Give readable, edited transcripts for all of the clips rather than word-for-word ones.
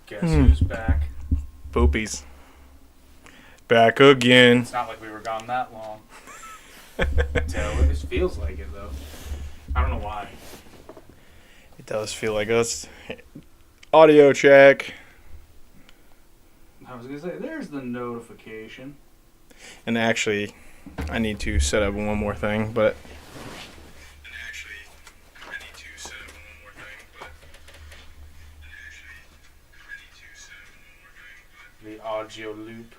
Guess who's back? Poopies. Back again. It's not like we were gone that long. It feels like it, though. I don't know why. It does feel like us. Audio check. I was going to say, there's the notification. And actually, I need to set up one more thing, but... The audio loop.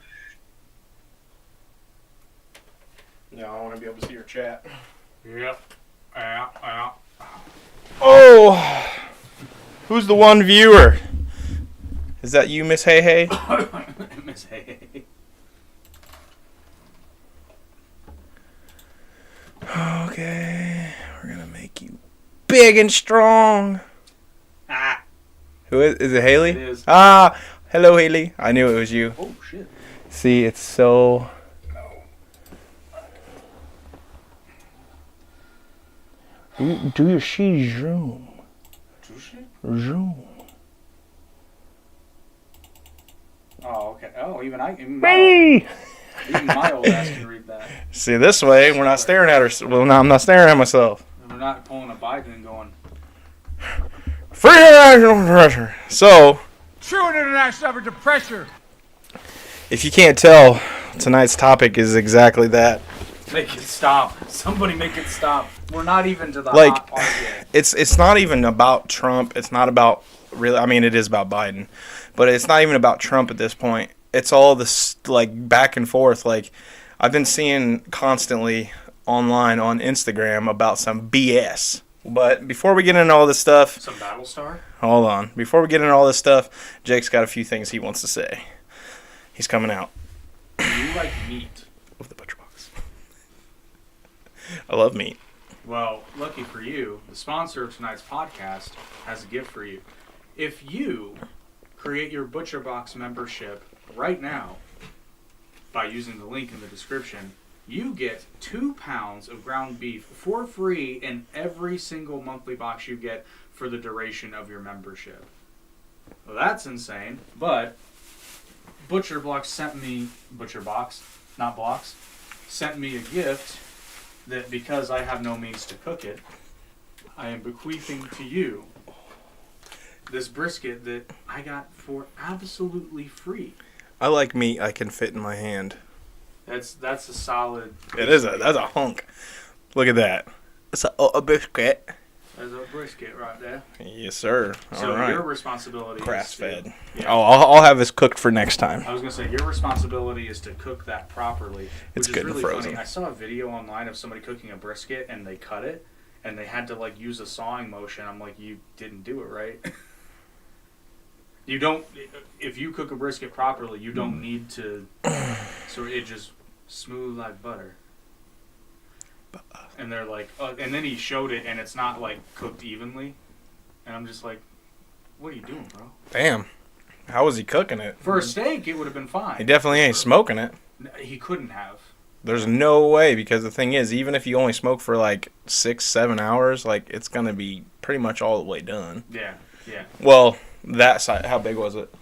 Yeah, I want to be able to see your chat. Yep. Yeah. Oh! Who's the one viewer? Is that you, Miss Hey Hey? Miss Hey Hey. Okay. We're going to make you big and strong. Ah. Who is it? Haley? It is. Ah! Hello, Haley. I knew it was you. Oh, shit. See, it's so... Do you see zoom? Zoom. Oh, okay. Oh, even Hey! even my old ass can read that. See, this way, we're not staring at her. Well, no, I'm not staring at myself. And we're not pulling a Biden and going... Free international pressure. So... True international effort to pressure. If you can't tell, tonight's topic is exactly that. Make it stop. Somebody make it stop. We're not even to the Like, hot part yet. it's not even about Trump. It's not about really. I mean, it is about Biden, but it's not even about Trump at this point. It's all this like back and forth. Like I've been seeing constantly online on Instagram about some BS. But before we get into all this stuff, Some Battlestar? hold on. Before we get into all this stuff, Jake's got a few things he wants to say. He's coming out Do you like meat? of the butcher box. I love meat. Well, lucky for you, the sponsor of tonight's podcast has a gift for you. If you create your Butcher Box membership right now by using the link in the description, you get 2 pounds of ground beef for free in every single monthly box you get for the duration of your membership. Well, that's insane, but Butcher Box, sent me a gift that because I have no means to cook it, I am bequeathing to you this brisket that I got for absolutely free. I like meat I can fit in my hand. That's a solid... That's a hunk. Look at that. It's a biscuit. There's a brisket right there. Yes, sir. So All right. your responsibility Grass is fed. to... Yeah. Oh, I'll have this cooked for next time. I was going to say, your responsibility is to cook that properly. It's which good is and really frozen. funny. I saw a video online of somebody cooking a brisket and they cut it and they had to like use a sawing motion. I'm like, you didn't do it right. You don't... If you cook a brisket properly, you don't need to... So it just smooth like butter. And they're like... and then he showed it and it's not like cooked evenly. And I'm just like, what are you doing, bro? Damn. How was he cooking it? For a steak, it would have been fine. He definitely ain't smoking it. He couldn't have. There's no way, because the thing is, even if you only smoke for like 6-7 hours, like it's gonna be pretty much all the way done. Yeah. Well, that side, how big was it?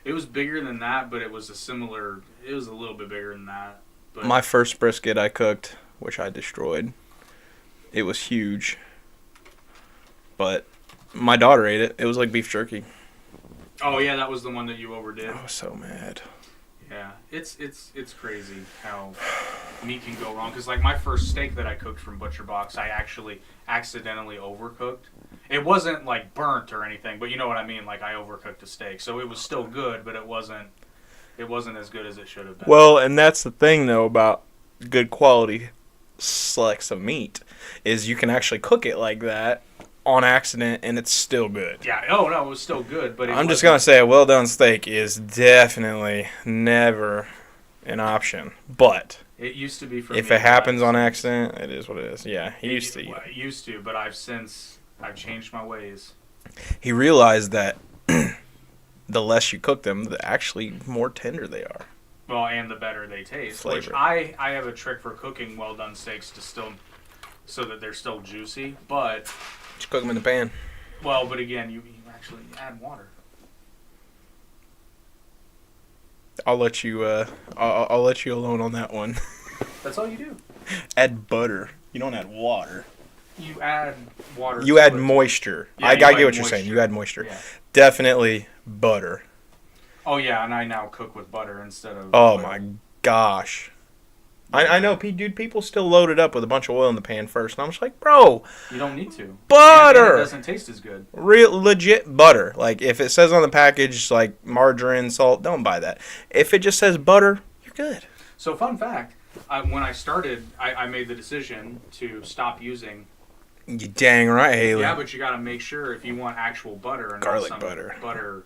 It was bigger than that, but it was a little bit bigger than that. But My first brisket I cooked, which I destroyed, it was huge. But my daughter ate it. It was like beef jerky. Oh yeah, that was the one that you overdid. I was so mad. Yeah, it's crazy how meat can go wrong. Because like my first steak that I cooked from Butcher Box, I actually accidentally overcooked. It wasn't like burnt or anything, but you know what I mean. Like I overcooked a steak, so it was still good, but it wasn't as good as it should have been. Well, and that's the thing though about good quality selects of meat is you can actually cook it like that on accident and it's still good. Yeah. Oh no, it was still good, but I'm just gonna say a well done steak is definitely never an option. But it used to be for if me. it happens on accident, it is what it is. Yeah, he used to. It used to, but I've changed my ways. He realized that the less you cook them, the actually more tender they are. Well, and the better they taste. Flavor. Which I have a trick for cooking well done steaks to still, so that they're still juicy. But Just cook them in the pan. well, but again, you actually add water. I'll let you. I'll let you alone on that one. That's all you do. Add butter. You don't add water. You add water. You add moisture. Yeah, I you get add what you're saying. You add moisture. Yeah. Definitely butter. Oh yeah, and I now cook with butter instead of. Oh oil. my gosh. I know, dude. People still load it up with a bunch of oil in the pan first, and I'm just like, bro, You don't need to. butter. And it doesn't taste as good. Real legit butter. Like if it says on the package like margarine, salt, don't buy that. If it just says butter, you're good. So fun fact, when I started, I made the decision to stop using. You dang right, Haley. Yeah, but you got to make sure if you want actual butter and Garlic not some butter. Butter,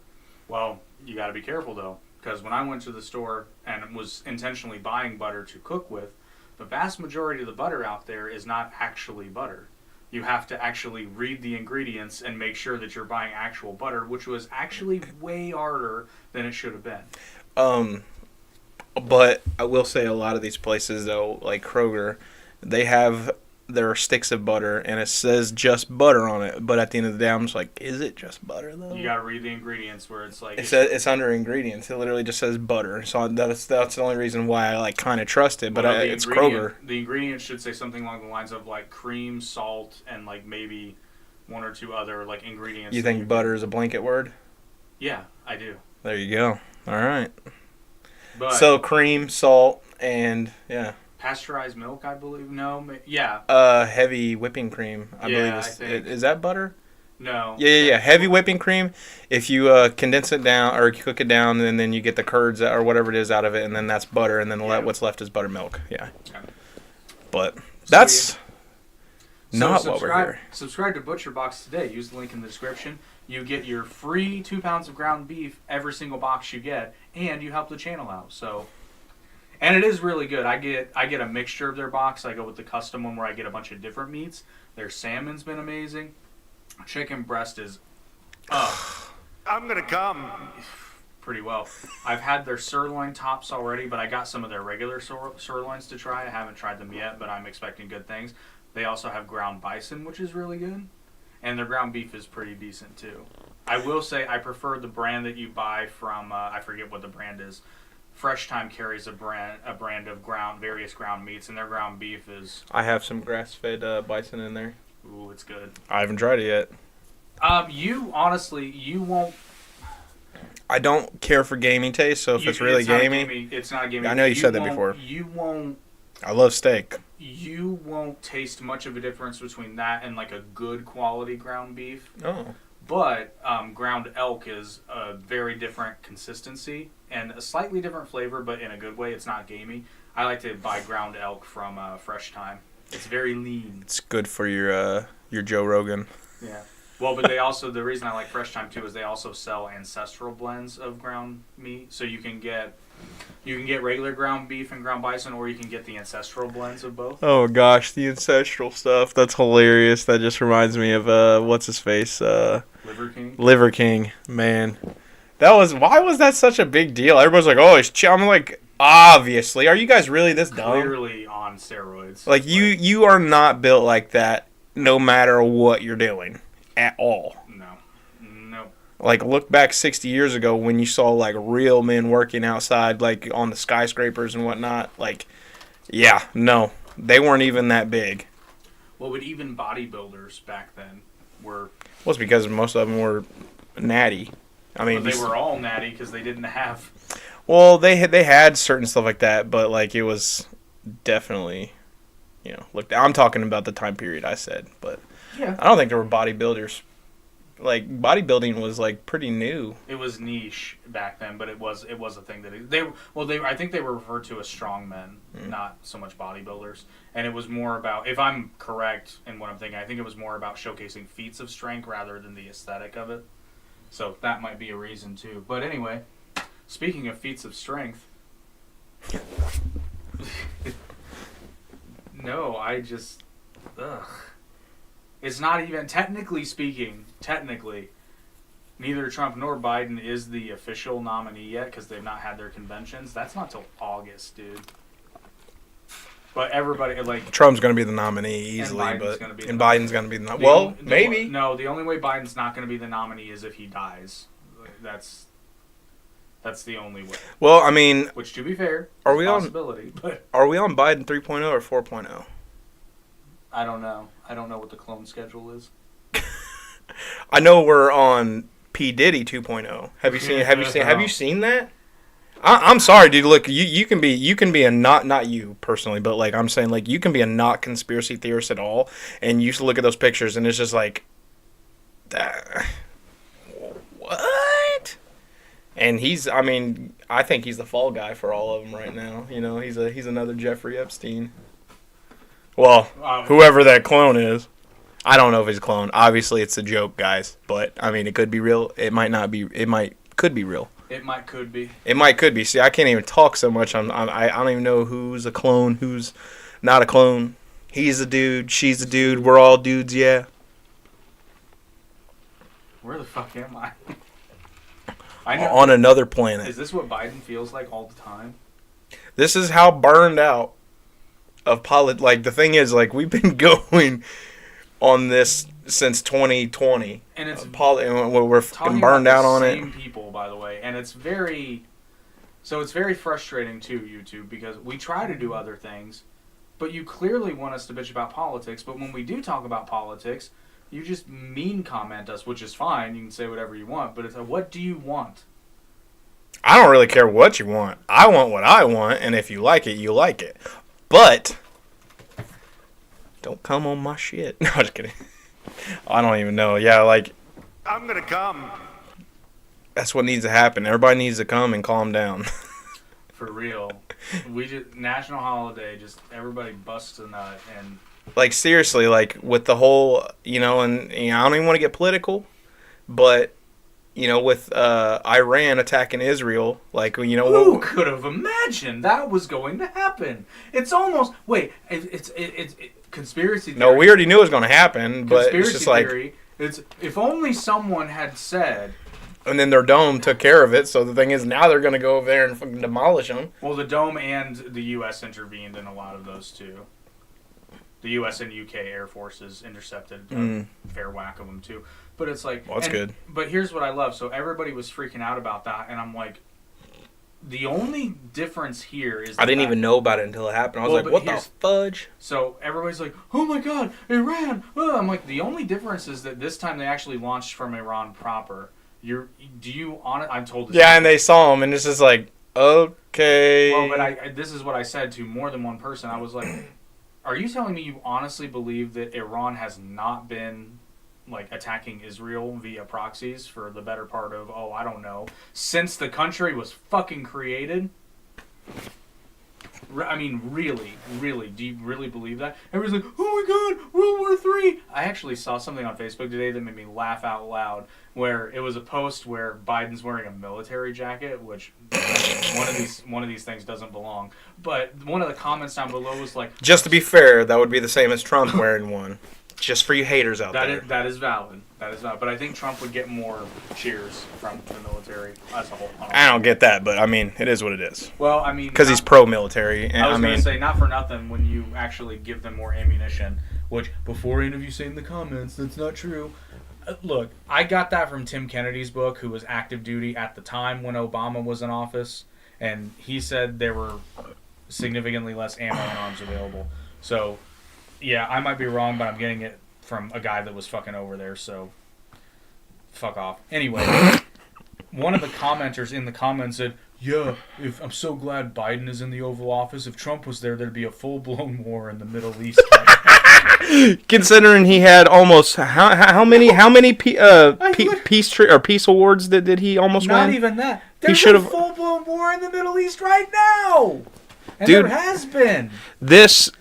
well, you got to be careful though, because when I went to the store and was intentionally buying butter to cook with, the vast majority of the butter out there is not actually butter. You have to actually read the ingredients and make sure that you're buying actual butter, which was actually way harder than it should have been. But I will say a lot of these places though, like Kroger, they have their sticks of butter and it says just butter on it. But at the end of the day, I'm just like, is it just butter though? You got to read the ingredients where it's like It's under ingredients. It literally just says butter. So that's the only reason why I like kind of trust it. But well, it's Kroger. The ingredients should say something along the lines of like cream, salt, and like maybe one or two other like ingredients. You think butter is a blanket word? Yeah, I do. There you go. All right. But So cream, salt, and yeah. pasteurized milk, I believe. No, yeah. Heavy whipping cream. I Yeah, believe I think. is that butter? No. Yeah. Heavy whipping cream. If you condense it down or cook it down, and then you get the curds or whatever it is out of it, and then that's butter, and then what's left is buttermilk. Yeah. Okay. But that's not so what we're here. Subscribe to Butcher Box today. Use the link in the description. You get your free 2 pounds of ground beef every single box you get, and you help the channel out. So, and it is really good. I get a mixture of their box. I go with the custom one where I get a bunch of different meats. Their salmon's been amazing. Chicken breast is I'm gonna come. pretty well. I've had their sirloin tops already, but I got some of their regular sirloins to try. I haven't tried them yet, but I'm expecting good things. They also have ground bison, which is really good. And their ground beef is pretty decent too. I will say I prefer the brand that you buy from, I forget what the brand is. Fresh Time carries a brand of various ground meats, and their ground beef is... I have some grass-fed bison in there. Ooh, it's good. I haven't tried it yet. You won't... I don't care for gaming taste, so if it's really gamey... It's not a gamey. I know you said that before. You won't... I love steak. You won't taste much of a difference between that and like a good quality ground beef. Oh. But ground elk is a very different consistency and a slightly different flavor, but in a good way. It's not gamey. I like to buy ground elk from Fresh Time. It's very lean. It's good for your Joe Rogan. Yeah. Well, but they also, the reason I like Fresh Time too is they also sell ancestral blends of ground meat. So you can get regular ground beef and ground bison, or you can get the ancestral blends of both. Oh gosh, the ancestral stuff. That's hilarious. That just reminds me of what's his face? Liver King. Liver King, man. Why was that such a big deal? Everybody's like, "Oh, I'm like, obviously. Are you guys really this dumb?" Clearly on steroids. Like you are not built like that no matter what you're doing at all. No. Like, look back 60 years ago when you saw, like, real men working outside, like, on the skyscrapers and whatnot. Like, yeah, no. They weren't even that big. Well, but even bodybuilders back then were... Well, it's because most of them were natty. I mean, they were all natty because they didn't have... Well, they had certain stuff like that, but, like, it was definitely, look, I'm talking about the time period I said, but yeah. I don't think there were bodybuilders. Like, bodybuilding was, like, pretty new. It was niche back then, but it was a thing that I think they were referred to as strongmen, not so much bodybuilders. And it was more about, if I'm correct in what I'm thinking, I think it was more about showcasing feats of strength rather than the aesthetic of it. So that might be a reason too. But anyway, speaking of feats of strength, no, I just, ugh. It's not even, technically speaking, neither Trump nor Biden is the official nominee yet because they've not had their conventions. That's not till August, dude. But everybody, like... Trump's going to be the nominee easily, Biden's going to be the nominee. Well, maybe. No, the only way Biden's not going to be the nominee is if he dies. That's That's the only way. Well, I mean, Which, to be fair, are is we a on? possibility. But Are we on Biden 3.0 or 4.0? I don't know. I don't know what the clone schedule is. I know we're on P Diddy 2.0. Have you seen that? I'm sorry, dude. Look, you can be a not you personally, but like I'm saying, like you can be a not conspiracy theorist at all, and you look at those pictures and it's just like, what? And I think he's the fall guy for all of them right now. You know, he's another Jeffrey Epstein. Well, whoever that clone is. I don't know if he's a clone. Obviously, it's a joke, guys. But, I mean, it could be real. It might not be. Could be real. It could be. It could be. See, I can't even talk so much. I don't even know who's a clone, who's not a clone. He's a dude. She's a dude. We're all dudes, yeah. Where the fuck am I? I know. On another planet. Is this what Biden feels like all the time? This is how burned out of like, the thing is, like, we've been going on this since 2020, and it's we're fucking burned out on it. Same people, by the way, and it's very frustrating too, YouTube, because we try to do other things, but you clearly want us to bitch about politics. But when we do talk about politics, you just mean comment us, which is fine. You can say whatever you want, but it's like, what do you want? I don't really care what you want. I want what I want, and if you like it, you like it. But don't come on my shit. No, just kidding. I don't even know. Yeah, like, I'm gonna come. That's what needs to happen. Everybody needs to come and calm down. For real. National holiday, just everybody busts a nut. And like, seriously, like, with the whole, I don't even want to get political, but, with Iran attacking Israel, like, who could have imagined that was going to happen? It's almost, it's conspiracy theory. No, we already knew it was going to happen, but it's just like, theory, it's if only someone had said. And then their dome took care of it. So the thing is, now they're going to go over there and fucking demolish them. Well, the dome and the U.S. intervened in a lot of those too. The U.S. and U.K. Air Forces intercepted a fair whack of them too. But it's like, well, that's good. But here's what I love. So everybody was freaking out about that, and I'm like, the only difference here is I didn't even know about it until it happened. I was like, what the fudge? So everybody's like, oh my god, Iran. I'm like, the only difference is that this time they actually launched from Iran proper. I'm told this. Yeah, and they saw him, and it's just like, okay. Well, but this is what I said to more than one person. I was like, are you telling me you honestly believe that Iran has not been, like, attacking Israel via proxies for the better part of, I don't know, since the country was fucking created? I mean, really, do you really believe that? Everybody's like, oh my god, World War III! I actually saw something on Facebook today that made me laugh out loud, where it was a post where Biden's wearing a military jacket, which one of these things doesn't belong. But one of the comments down below was like, just to be fair, that would be the same as Trump wearing one. Just for you haters out there. That is valid. But I think Trump would get more cheers from the military as a whole. I don't get that, but I mean, it is what it is. Well, I mean, because he's pro-military. And I was going to say, not for nothing, when you actually give them more ammunition, which before any of you say in the comments, that's not true. Look, I got that from Tim Kennedy's book, who was active duty at the time when Obama was in office, and he said there were significantly less ammo and arms available. So, yeah, I might be wrong, but I'm getting it from a guy that was fucking over there, so fuck off. Anyway, one of the commenters in the comments said, yeah, I'm so glad Biden is in the Oval Office. If Trump was there, there'd be a full-blown war in the Middle East. Considering he had almost how many peace awards did he almost win? Not even that. There's a full-blown war in the Middle East right now. And dude, there has been.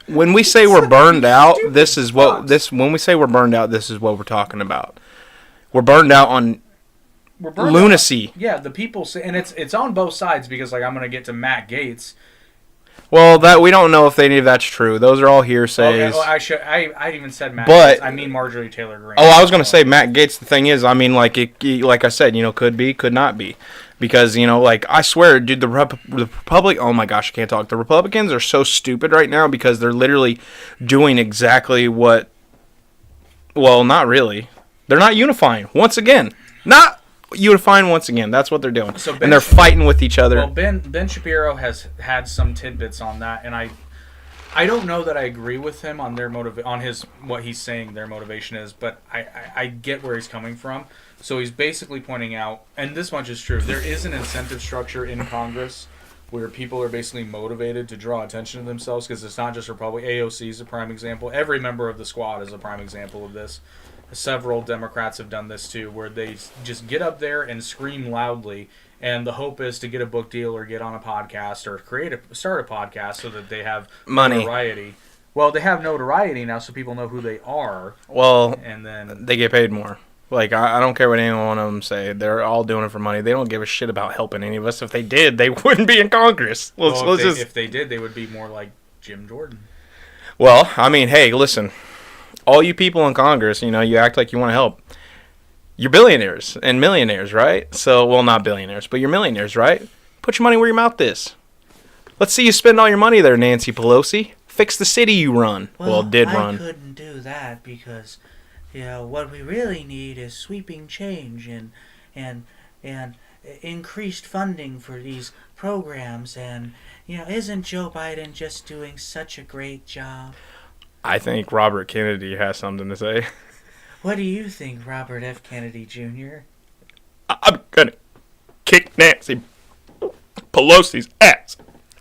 When we say we're burned out, this is what we're talking about. We're burned out on lunacy. Out. Yeah, the people say, and it's on both sides, because like I'm gonna get to Matt Gaetz. Well, that we don't know if any of that's true. Those are all hearsays. Okay, well, I even said Matt Gaetz. I mean Marjorie Taylor Greene. Oh, I was gonna say Matt Gaetz. The thing is, I mean, like I said, could be, could not be. Because, like, I swear, dude, the Republic... Oh, my gosh, I can't talk. The Republicans are so stupid right now because they're literally doing exactly what... Well, not really. They're not unifying. Once again. you would find once again that's what they're doing, So and they're fighting with each other. Well, Ben Shapiro has had some tidbits on that, and I don't know that I agree with him on what he's saying their motivation is, but I get where he's coming from. So he's basically pointing out, and this much is true, there is an incentive structure in Congress where people are basically motivated to draw attention to themselves, because it's not just Republic. AOC is a prime example. Every member of the squad is a prime example of this. Several Democrats have done this too, where they just get up there and scream loudly, and the hope is to get a book deal or get on a podcast or start a podcast so that they have money. Notoriety. Well, they have notoriety now, so people know who they are. Well, and then they get paid more. Like, I don't care what anyone one of them say. They're all doing it for money. They don't give a shit about helping any of us. If they did, they wouldn't be in Congress. If they did, they would be more like Jim Jordan. Well, I mean, hey, listen. All you people in Congress, you act like you want to help. You're billionaires and millionaires, right? So, well, not billionaires, but you're millionaires, right? Put your money where your mouth is. Let's see you spend all your money there, Nancy Pelosi. Fix the city you run. Did run. I couldn't do that because, what we really need is sweeping change and increased funding for these programs. And, isn't Joe Biden just doing such a great job? I think Robert Kennedy has something to say. What do you think, Robert F. Kennedy Jr.? I'm gonna kick Nancy Pelosi's ass.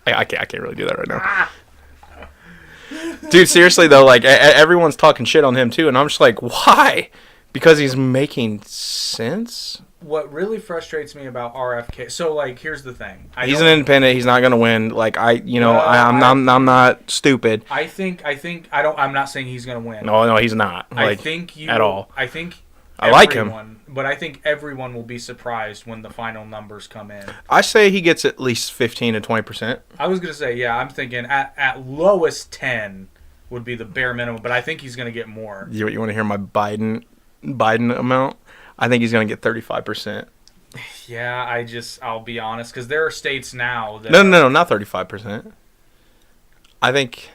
I can't really do that right now. Dude, seriously though, like everyone's talking shit on him too, and I'm just like, why? Because he's making sense. What really frustrates me about RFK, so like, here's the thing. He's an independent. He's not gonna win. Like I'm not stupid. I'm not saying he's gonna win. No, he's not. At all. I like him, but I think everyone will be surprised when the final numbers come in. I say he gets at least 15 to 20%. I was gonna say, yeah. I'm thinking at lowest 10 would be the bare minimum, but I think he's gonna get more. You want to hear my Biden amount? I think he's going to get 35%. Yeah, I'll be honest, because there are states now that... No, not 35%. I think...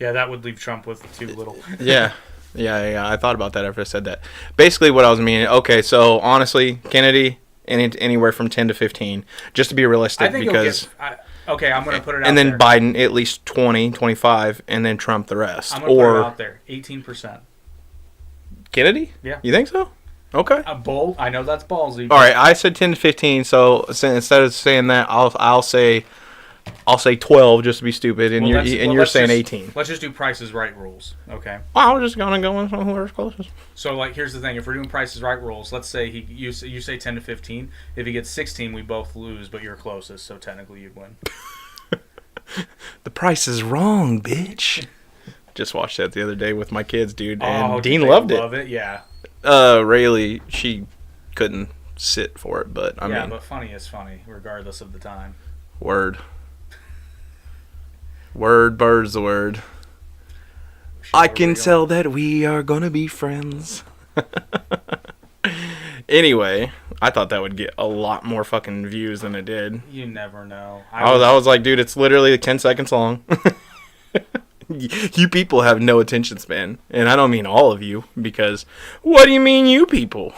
Yeah, that would leave Trump with too little. Yeah. I thought about that after I said that. Basically what I was meaning, okay, so honestly, Kennedy, anywhere from 10 to 15, just to be realistic, because... I'm going to put it out there. And then Biden, at least 20, 25, and then Trump the rest. I'm going to put it out there, 18%. Kennedy? Yeah. You think so? Okay. Bold. I know that's ballsy. All right, I said 10 to 15. So instead of saying that, I'll say 12 just to be stupid, and you're saying 18. Let's just do Price is Right rules, okay? I was just gonna go in from whoever's closest. So like, here's the thing: if we're doing Price is Right rules, let's say you say 10 to 15. If he gets 16, we both lose, but you're closest, so technically you'd win. The price is wrong, bitch. Just watched that the other day with my kids, dude, and Dean loved it. Love it, yeah. Rayleigh, she couldn't sit for it, but I mean, but funny is funny, regardless of the time. Word, bird's the word. I can tell that we are gonna be friends. Anyway, I thought that would get a lot more fucking views than it did. You never know. I was like, dude, it's literally 10 seconds long. You people have no attention span. And I don't mean all of you, because what do you mean you people?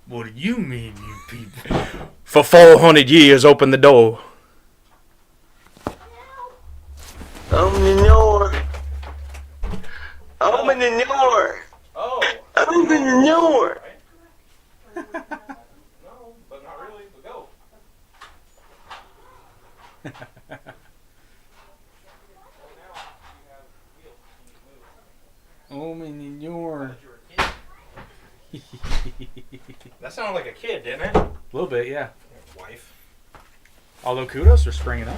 What do you mean you people? For 400 years, open the door. Open the door. Open the door. Oh. Open the door. No, but not really. But go. Open the door. That sounded like a kid, didn't it? A little bit, yeah. Wife. Although kudos for springing up.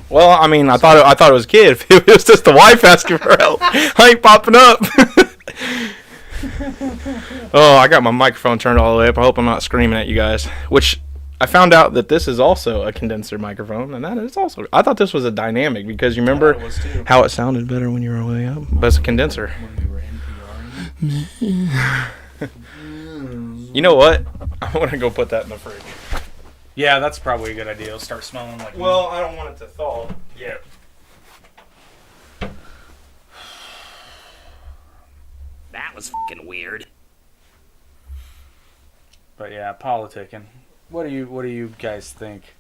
Well, I mean, I thought it was a kid. If it was just the wife asking for help, I ain't popping up. Oh, I got my microphone turned all the way up. I hope I'm not screaming at you guys. Which I found out that this is also a condenser microphone, and that is also. I thought this was a dynamic because you remember how it sounded better when you were way up, but it's a condenser. When we were NPRing. You know what? I want to go put that in the fridge. Yeah, that's probably a good idea. It'll start smelling like. Well, I don't want it to thaw yet. That was fucking weird. But yeah, politicking. What do you guys think?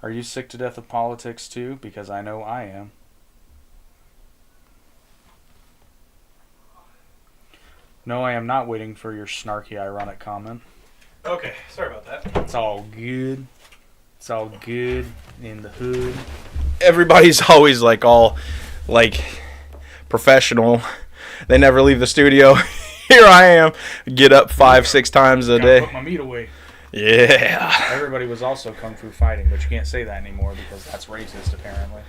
Are you sick to death of politics too? Because I know I am. No, I am not waiting for your snarky, ironic comment. Okay, sorry about that. It's all good. It's all good in the hood. Everybody's always like all like professional. They never leave the studio. Here I am, get up 5-6 times a day. Put my meat away. Yeah. Everybody was also kung fu fighting, but you can't say that anymore because that's racist, apparently.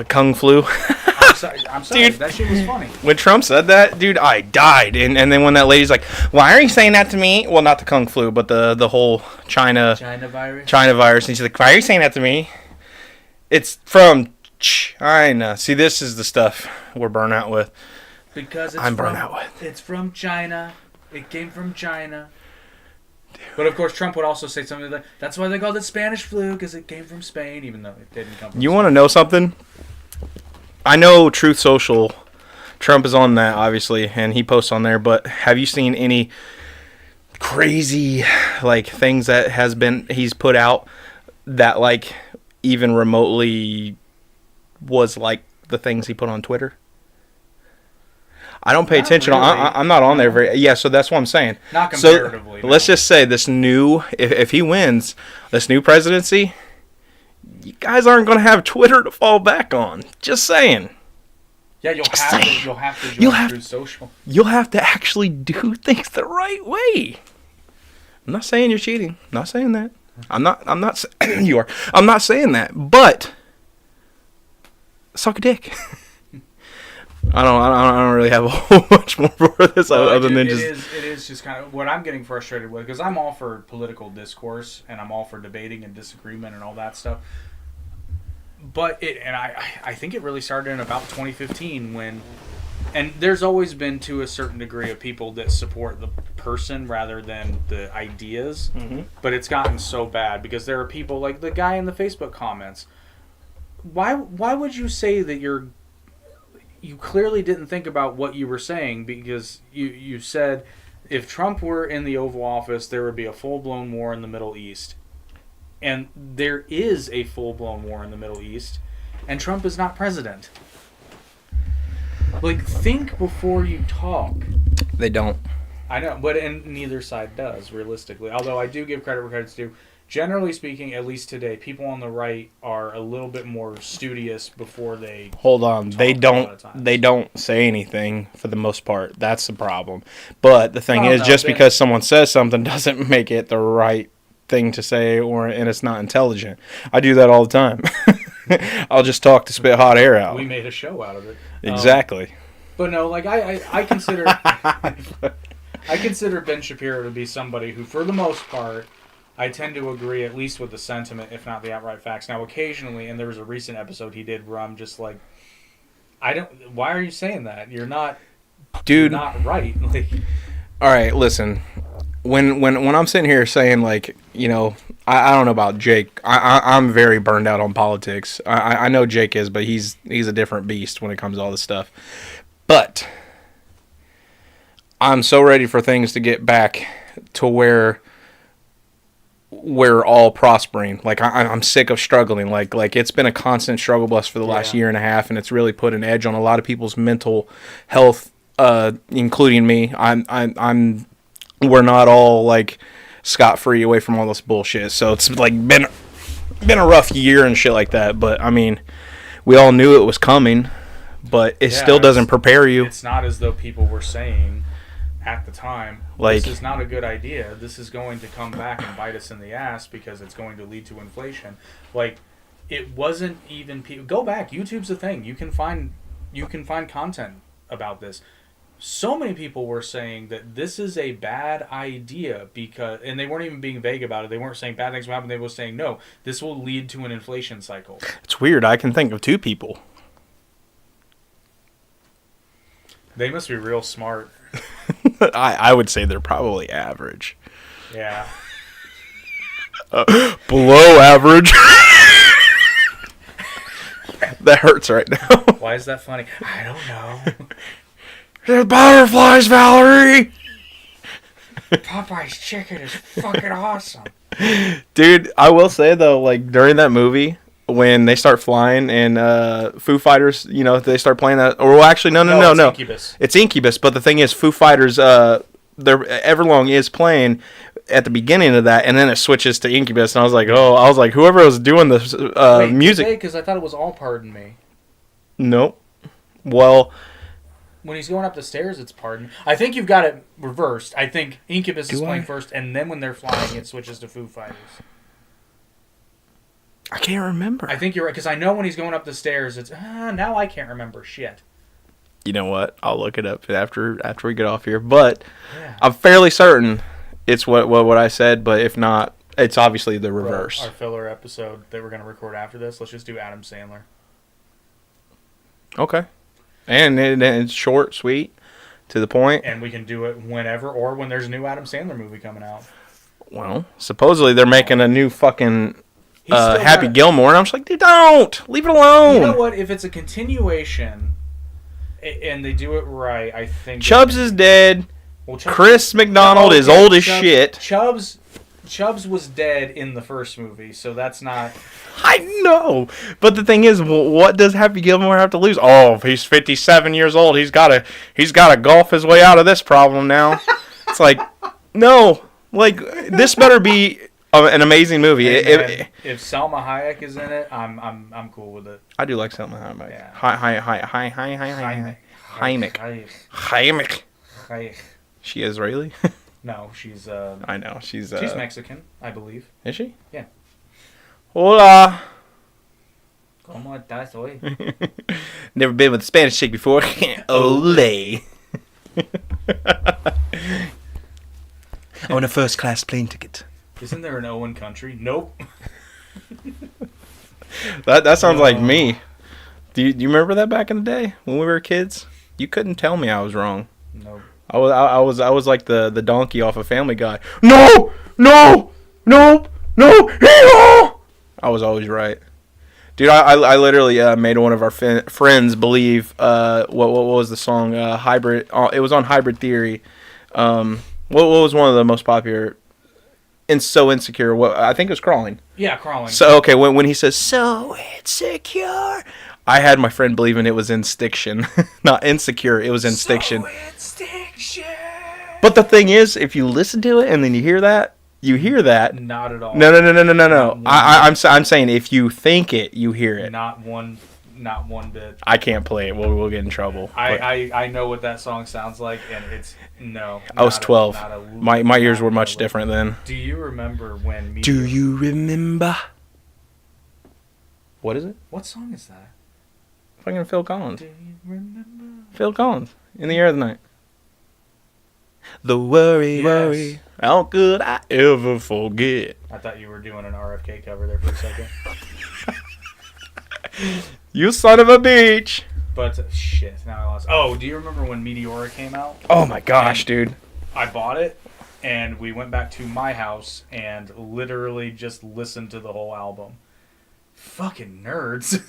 Kung flu. I'm sorry. Dude. That shit was funny. When Trump said that, dude, I died. And then when that lady's like, "Why are you saying that to me?" Well, not the kung flu, but the whole China virus. And she's like, "Why are you saying that to me?" It's from China. See, this is the stuff we're burnt out with. Because I'm burnt out with. It's from China. It came from China. But of course, Trump would also say something like, "That's why they called it Spanish flu, because it came from Spain," even though it didn't come from You Spain. want to know something? I know Truth Social, Trump is on that, obviously, and he posts on there, but have you seen any crazy, like, things that he's put out that, like, even remotely was like the things he put on Twitter? I don't pay attention. Really. I'm not on there very. Yeah, so that's what I'm saying. Not comparatively. So let's just say this new, if he wins this new presidency, you guys aren't going to have Twitter to fall back on. Just saying. Yeah, you'll have to join Truth Social. You'll have to actually do things the right way. I'm not saying you're cheating. I'm not saying that. I'm not. You are. I'm not saying that. But suck a dick. I don't really have a whole much more for this other than just. It is just kind of what I'm getting frustrated with, because I'm all for political discourse and I'm all for debating and disagreement and all that stuff. But I think it really started in about 2015 when, and there's always been to a certain degree of people that support the person rather than the ideas. Mm-hmm. But it's gotten so bad because there are people like the guy in the Facebook comments. Why would you say that you clearly didn't think about what you were saying, because you said if Trump were in the Oval Office, there would be a full-blown war in the Middle East. And there is a full-blown war in the Middle East, and Trump is not president. Like, think before you talk. They don't. I know, but and neither side does, realistically. Although I do give credit where credit's due. Generally speaking, at least today, people on the right are a little bit more studious before they hold on. They don't say anything for the most part. That's the problem. But the thing is, because someone says something doesn't make it the right thing to say, and it's not intelligent. I do that all the time. I'll just talk to spit hot air out. We made a show out of it. Exactly. But no, like I consider I consider Ben Shapiro to be somebody who, for the most part, I tend to agree at least with the sentiment, if not the outright facts. Now, occasionally, and there was a recent episode he did where I'm just like, why are you saying that? You're not, dude. You're not right. Like, all right, listen. When I'm sitting here saying, like, you know, I don't know about Jake. I'm very burned out on politics. I know Jake is, but he's a different beast when it comes to all this stuff. But I'm so ready for things to get back to where we're all prospering. Like, I'm sick of struggling. Like it's been a constant struggle bus for the last year and a half, and it's really put an edge on a lot of people's mental health, including me. We're not all like scot-free away from all this bullshit. So it's like been a rough year and shit like that. But I mean, we all knew it was coming, but it still doesn't prepare you. It's not as though people were saying at the time, like, this is not a good idea. This is going to come back and bite us in the ass because it's going to lead to inflation. Like, it wasn't even people. Go back. YouTube's a thing. You can find content about this. So many people were saying that this is a bad idea because, and they weren't even being vague about it. They weren't saying bad things will happen. They were saying, no, this will lead to an inflation cycle. It's weird. I can think of 2 people. They must be real smart. I would say they're probably average. Yeah. Below average. That hurts right now. Why is that funny? I don't know. There's butterflies, Valerie. Popeye's chicken is fucking awesome. Dude, I will say though, like during that movie, when they start flying and Foo Fighters, you know, they start playing that. Or well, actually, no. It's Incubus. It's Incubus. But the thing is, Foo Fighters, their Everlong is playing at the beginning of that, and then it switches to Incubus, and I was like, whoever was doing this music. Because I thought it was all Pardon Me. Nope. Well, when he's going up the stairs, it's Pardon. I think you've got it reversed. I think Incubus is playing first, and then when they're flying, it switches to Foo Fighters. I can't remember. I think you're right, because I know when he's going up the stairs, it's, now I can't remember shit. You know what? I'll look it up after we get off here. But Yeah. I'm fairly certain it's what I said, but if not, it's obviously the reverse. Our filler episode that we're going to record after this, let's just do Adam Sandler. Okay. And it's short, sweet, to the point. And we can do it whenever, or when there's a new Adam Sandler movie coming out. Well, supposedly they're making a new fucking Still Happy got- Gilmore, and I'm just like, dude, don't! Leave it alone! You know what? If it's a continuation, and they do it right, I think... Chubbs is dead. Well, Chris McDonald is old as shit. Chubbs was dead in the first movie, so that's not... I know, but the thing is, what does Happy Gilmore have to lose? Oh, he's 57 years old. He's got to golf his way out of this problem now. It's like, no, like this better be an amazing movie. Hey, man, if Salma Hayek is in it, I'm cool with it. I do like Selma Hayek. Yeah. Hayek. Hayek. She Israeli? No, she's I know she's Mexican, I believe. Is she? Yeah. Hola. ¿Cómo estás hoy? Never been with a Spanish chick before. Ole. I want a first class plane ticket. Isn't there an Owen country? Nope. That sounds like me. Do you remember that back in the day when we were kids? You couldn't tell me I was wrong. Nope. I was like the donkey off of Family Guy. No. I was always right. Dude, I literally made one of our friends believe what was the song Hybrid. It was on Hybrid Theory. What was one of the most popular? So Insecure. What I think it was Crawling. Yeah, Crawling. So okay, when he says so insecure, I had my friend believing it was Instiction, not Insecure. It was Instiction. So Instiction. But the thing is, if you listen to it and then you hear that. Not at all. No. I'm saying if you think it, you hear it. Not one bit. I can't play it. We'll get in trouble. I know what that song sounds like, and it's no. I was 12. My ears were much different then. Do you remember when? Do you remember? What is it? What song is that? Fucking Phil Collins. Do you remember? Phil Collins. In the Air of the Night. The worry. How could I ever forget? I thought you were doing an RFK cover there for a second. You son of a bitch. But shit, now I lost. Oh, do you remember when Meteora came out? Oh my gosh, dude. I bought it, and we went back to my house and literally just listened to the whole album. Fucking nerds.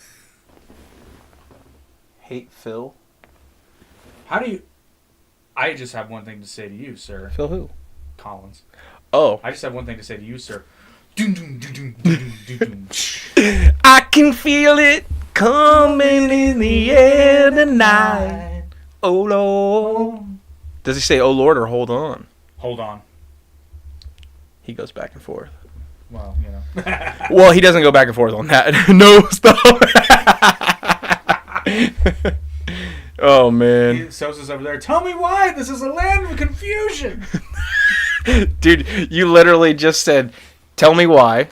Hate Phil. How do you... I just have one thing to say to you, sir. Phil who? Collins. Oh. I just have one thing to say to you, sir. I I can feel it coming in the air tonight. Oh Lord. Does he say oh Lord or hold on? Hold on. He goes back and forth. Well, you know. Well, he doesn't go back and forth on that. No, stop. Oh, man. Sosa's over there. Tell me why. This is a land of confusion. Dude, you literally just said, tell me why.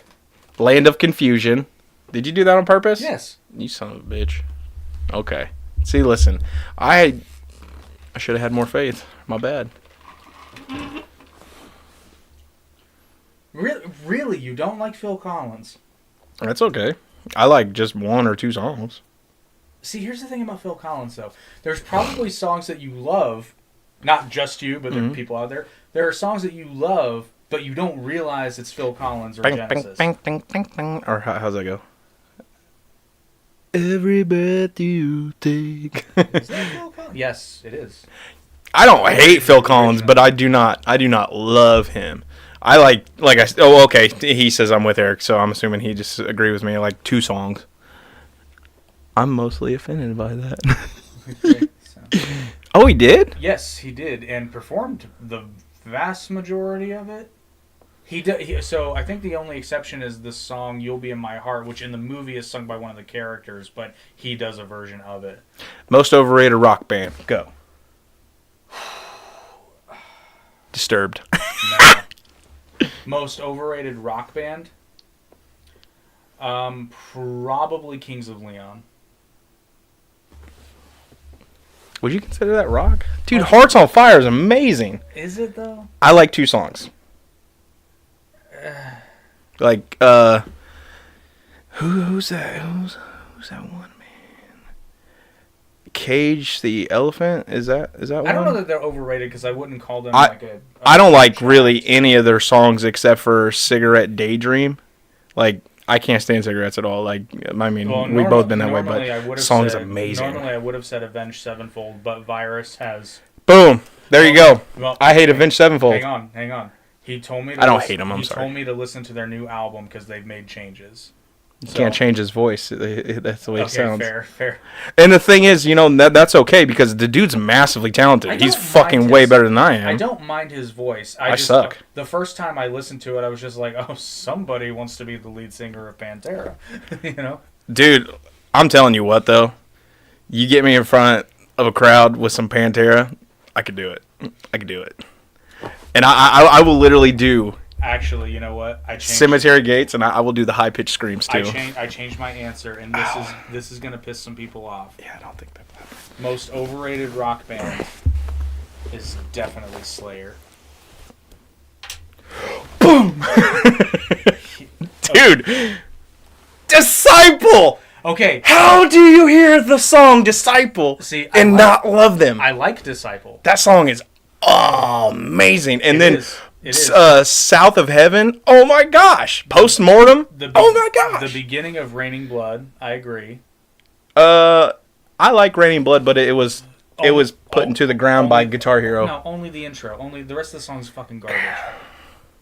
Land of confusion. Did you do that on purpose? Yes. You son of a bitch. Okay. See, listen. I should have had more faith. My bad. Really? You don't like Phil Collins? That's okay. I like just one or two songs. See, here's the thing about Phil Collins, though. There's probably songs that you love, not just you, but there are people out there. There are songs that you love, but you don't realize it's Phil Collins or Bang, Genesis. bang, bang, bang, bang, bang. Or how's that go? Every breath you take. Is that Phil Collins? Yes, it is. I don't hate Phil Collins, but I do not love him. I okay, he says I'm with Eric, so I'm assuming he just agreed with me. I like 2 songs. I'm mostly offended by that. Okay, so. Oh, he did? Yes, he did, and performed the vast majority of it. So I think the only exception is the song "You'll Be in My Heart," which in the movie is sung by one of the characters, but he does a version of it. Most overrated rock band. Go. Disturbed. No. Most overrated rock band? Probably Kings of Leon. Would you consider that rock? Dude, Hearts on Fire is amazing. Is it though? I like 2 songs. Like, who's that? Who's that one, man? Cage the Elephant? Is that one? I don't know that they're overrated because I wouldn't call them I don't like really any of their songs except for Cigarette Daydream. Like, I can't stand cigarettes at all. Like, I mean, we've both been that way, but the song is amazing. Normally I would have said Avenged Sevenfold, but Virus has... Boom! There you go. Well, I hate Avenged Sevenfold. Hang on. He told me. I don't hate him. I'm sorry. He told me to listen to their new album because they've made changes. You can't change his voice. That's the way it sounds. Fair. And the thing is, that's okay because the dude's massively talented. He's fucking way better than I am. I don't mind his voice. I suck. The first time I listened to it, I was just like, oh, somebody wants to be the lead singer of Pantera. You know? Dude, I'm telling you what, though. You get me in front of a crowd with some Pantera, I could do it. And I will literally do... Actually, you know what? I changed Cemetery Gates, and I will do the high-pitched screams, too. I changed my answer, and this is going to piss some people off. Yeah, I don't think that happened. Most overrated rock band is definitely Slayer. Boom! Dude! Disciple! Okay. How do you hear the song Disciple and not love them? I like Disciple. That song is amazing. And It is. South of Heaven, oh my gosh. Postmortem, oh my gosh. The beginning of Raining Blood, I agree. I like Raining Blood, but it was put into the ground by Guitar Hero. No, only the intro. Only the rest of the song's fucking garbage.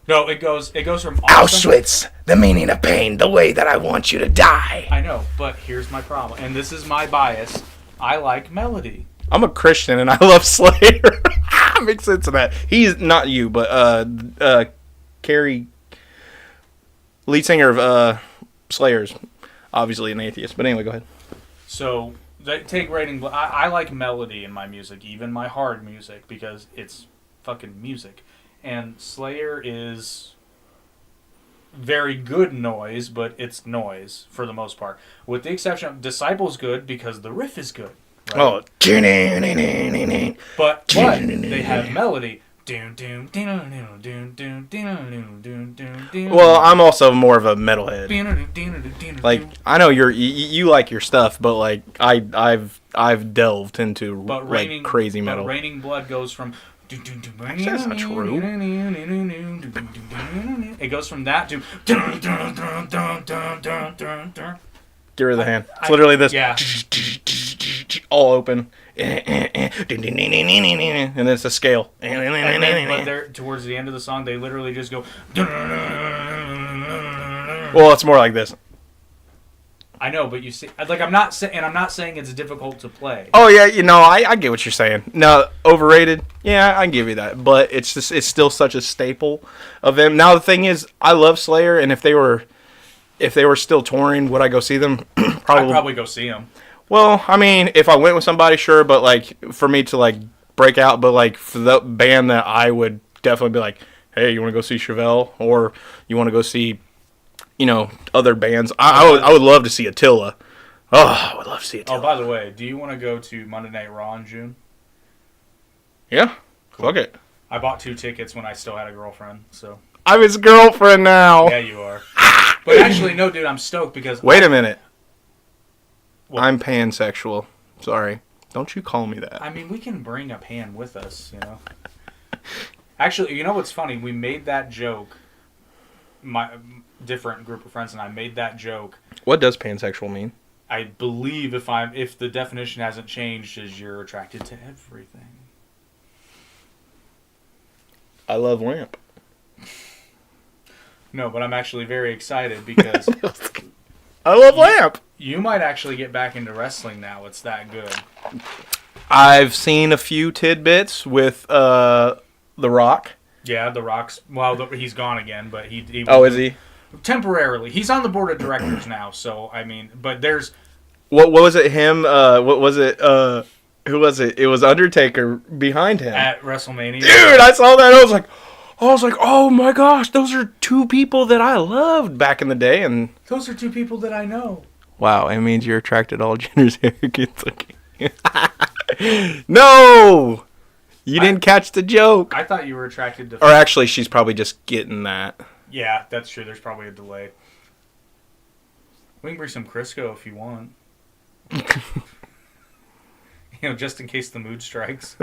No, it goes from awesome. Auschwitz, the meaning of pain, the way that I want you to die. I know, but here's my problem, and this is my bias. I like melody. I'm a Christian and I love Slayer. Makes sense of that. He's not you, but Carrie, lead singer of Slayer's, obviously an atheist. But anyway, go ahead. So take Raining Blood. I like melody in my music, even my hard music, because it's fucking music. And Slayer is very good noise, but it's noise for the most part. With the exception of Disciple's good because the riff is good. Right? Oh. But they have melody. Well, I'm also more of a metalhead. Like, I know you like your stuff, but like I've delved into crazy metal. But Raining Blood goes from... Actually, that's not true. It goes from that to... Get rid of the hand. It's literally this. Yeah. All open. And it's a scale. But they're, towards the end of the song, they literally just go... Well, it's more like this. I know, but you see, like I'm not saying it's difficult to play. Oh yeah, I get what you're saying. No, overrated. Yeah, I give you that, but it's still such a staple of them. Now the thing is, I love Slayer, and if they were still touring, would I go see them? I'd probably go see them. Well, I mean, if I went with somebody, sure, but like for me to like break out, but like for the band that I would definitely be like, hey, you want to go see Chevelle, or you want to go see, other bands. I would love to see Attila. Oh, I would love to see Attila. Oh, by the way, do you want to go to Monday Night Raw in June? Yeah. Cool. Fuck it. I bought 2 tickets when I still had a girlfriend, so. I'm his girlfriend now. Yeah, you are. But actually, no, dude, I'm stoked because... Wait a minute. What? I'm pansexual. Sorry. Don't you call me that. I mean, we can bring a pan with us, Actually, you know what's funny? We made that joke. My different group of friends and I made that joke. What does pansexual mean? I believe if the definition hasn't changed, is you're attracted to everything. I love Lamp. No, but I'm actually very excited because I love Lamp. you might actually get back into wrestling now. It's that good. I've seen a few tidbits with The Rock. Yeah, The Rock's. Well, he's gone again, but he. Oh, is he? Temporarily, he's on the board of directors now. So I mean, but there's. What was it? Him? What was it? Who was it? It was Undertaker behind him At WrestleMania. Dude, I saw that. I was like, oh my gosh, those are two people that I loved back in the day. And those are two people that I know. wow, it means you're attracted to all genders. It's okay. No, you didn't catch the joke. I thought you were attracted to. Or actually, she's probably just getting that. Yeah, that's true. There's probably a delay. We can bring some Crisco if you want. Just in case the mood strikes.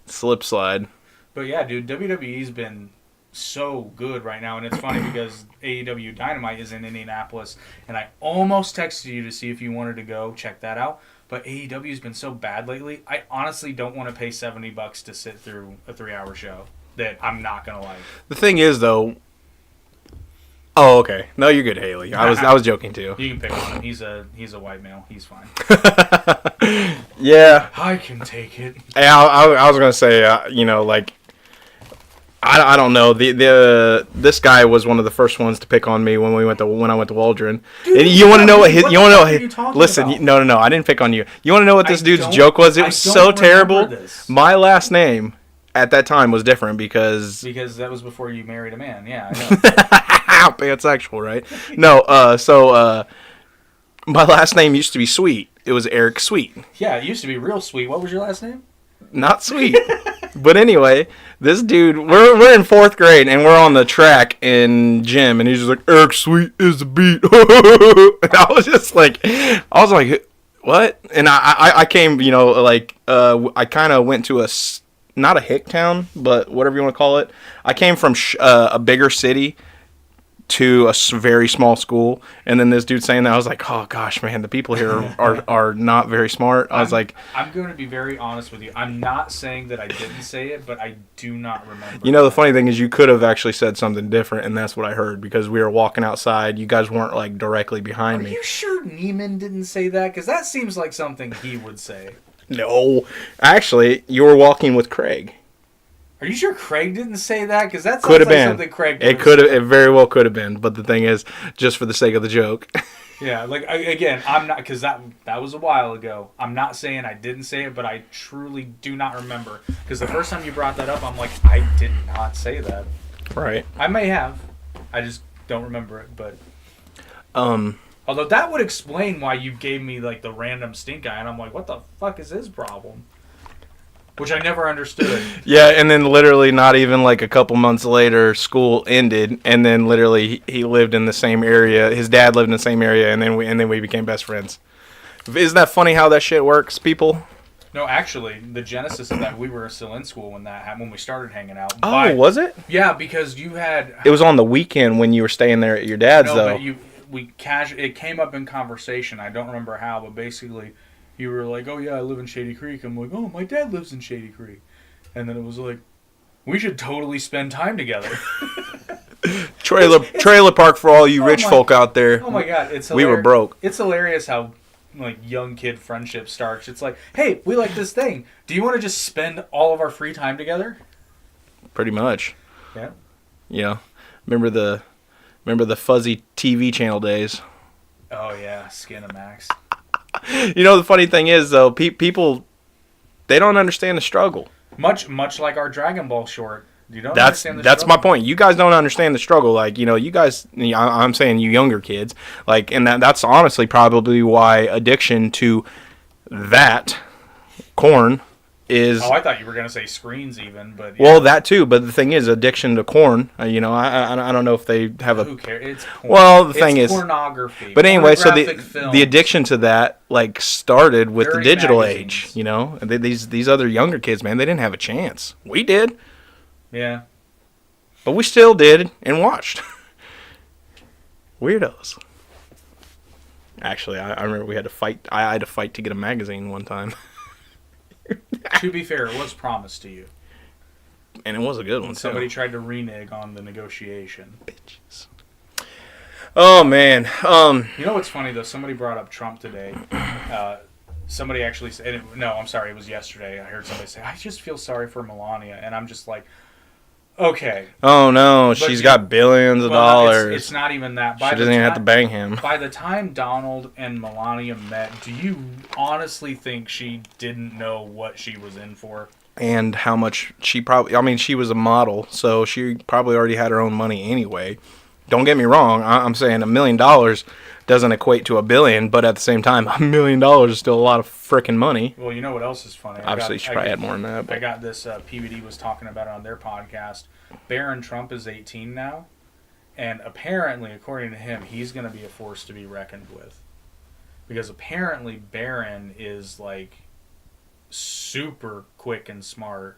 Slip slide. But yeah, dude, WWE's been so good right now, and it's funny because AEW Dynamite is in Indianapolis, and I almost texted you to see if you wanted to go check that out. But AEW's been so bad lately. I honestly don't want to pay $70 to sit through a 3-hour show that I'm not gonna like. The thing is, though. Oh, okay. No, you're good, Haley. I was joking too. You can pick on him. He's a white male. He's fine. Yeah. I can take it. Yeah, I was gonna say, like, I don't know. This guy was one of the first ones to pick on me when I went to Waldron. Dude, and you want to know what his? what You want the to fuck are you know? talking Listen, about? no. I didn't pick on you. You want to know what this dude's don't- joke was? It I was don't so remember terrible. this. My last name at that time was different because Because that was before you married a man. Yeah, I know. pansexual, right? No. So my last name used to be Sweet. It was Eric Sweet. Yeah, it used to be real sweet. What was your last name? Not Sweet. But anyway, this dude, we're in 4th grade and we're on the track in gym, and he's just like, Eric Sweet is the beat. And I was like, what? And I came, I kind of went to not a hick town, but whatever you want to call it. I came from a bigger city to a very small school, and then this dude saying that, I was like, oh gosh, man, the people here are not very smart. I was like, I'm going to be very honest with you. I'm not saying that I didn't say it, but I do not remember. the funny thing is you could have actually said something different, and that's what I heard, because we were walking outside. You guys weren't like directly behind Are me. you sure Neiman didn't say that? Because that seems like something he would say. No, actually, you were walking with Craig. Are you sure Craig didn't say that? Because that sounds Could have like been. something Craig It would could have have. It very well could have been. But the thing is, just for the sake of the joke. Yeah, like, again, I'm not, because that was a while ago. I'm not saying I didn't say it, but I truly do not remember. Because the first time you brought that up, I'm like, I did not say that. Right. I may have. I just don't remember it, but... Um. Although that would explain why you gave me, like, the random stink eye, and I'm like, what the fuck is his problem? Which I never understood. Yeah, and then literally not even like a couple months later, school ended, and then literally he lived in the same area. His dad lived in the same area, and then we became best friends. Isn't that funny how that shit works, people? No, actually, the genesis of that, we were still in school when that happened, when we started hanging out. Oh, was it? Yeah, because you had... It was on the weekend when you were staying there at your dad's, No, though. but it came up in conversation. I don't remember how, but basically... You were like, oh yeah, I live in Shady Creek. I'm like, oh, my dad lives in Shady Creek. And then it was like, we should totally spend time together. Trailer park for all you rich folk out there. Oh my god, it's hilarious. We were broke. It's hilarious how like young kid friendship starts. It's like, hey, we like this thing. Do you want to just spend all of our free time together? Pretty much. Yeah. Yeah. Remember the fuzzy TV channel days. Oh yeah, Skinamax. The funny thing is, though, people, they don't understand the struggle. Much like our Dragon Ball short. You don't That's understand the my struggle. point. You guys don't understand the struggle. Like, you guys, I'm saying you younger kids, like, and that's honestly probably why addiction to that corn is... Oh, I thought you were going to say screens even, but... Yeah. Well, that too, but the thing is, addiction to corn, I don't know if they have a... Who cares? It's porn. Well, the thing is... pornography. But anyway, so Pornographic films. the addiction to that, like, started with the Dirty digital magazines. age, And these other younger kids, man, they didn't have a chance. We did. Yeah. But we still did and watched. Weirdos. Actually, I remember we had to fight. I had to fight to get a magazine one time. To be fair, it was promised to you. and it was a good one. Somebody tried to renege on the negotiation. Bitches. Oh man. You know what's funny though? Somebody brought up Trump today. Somebody actually said, no, I'm sorry, it was yesterday. I heard somebody say, I just feel sorry for Melania, and I'm just like, okay. Oh no, she's got billions of dollars. It's not even that. She doesn't even have to bang him. By the time Donald and Melania met, do you honestly think she didn't know what she was in for? And how much she probably... I mean, she was a model, so she probably already had her own money anyway. Don't get me wrong. I'm saying $1 million doesn't equate to $1 billion, but at the same time, $1 million is still a lot of freaking money. Well, you know what else is funny? Obviously, she probably had more than that. But. I got this. PBD was talking about it on their podcast. Barron Trump is 18 now, and apparently, according to him, he's going to be a force to be reckoned with. Because apparently, Barron is like super quick and smart,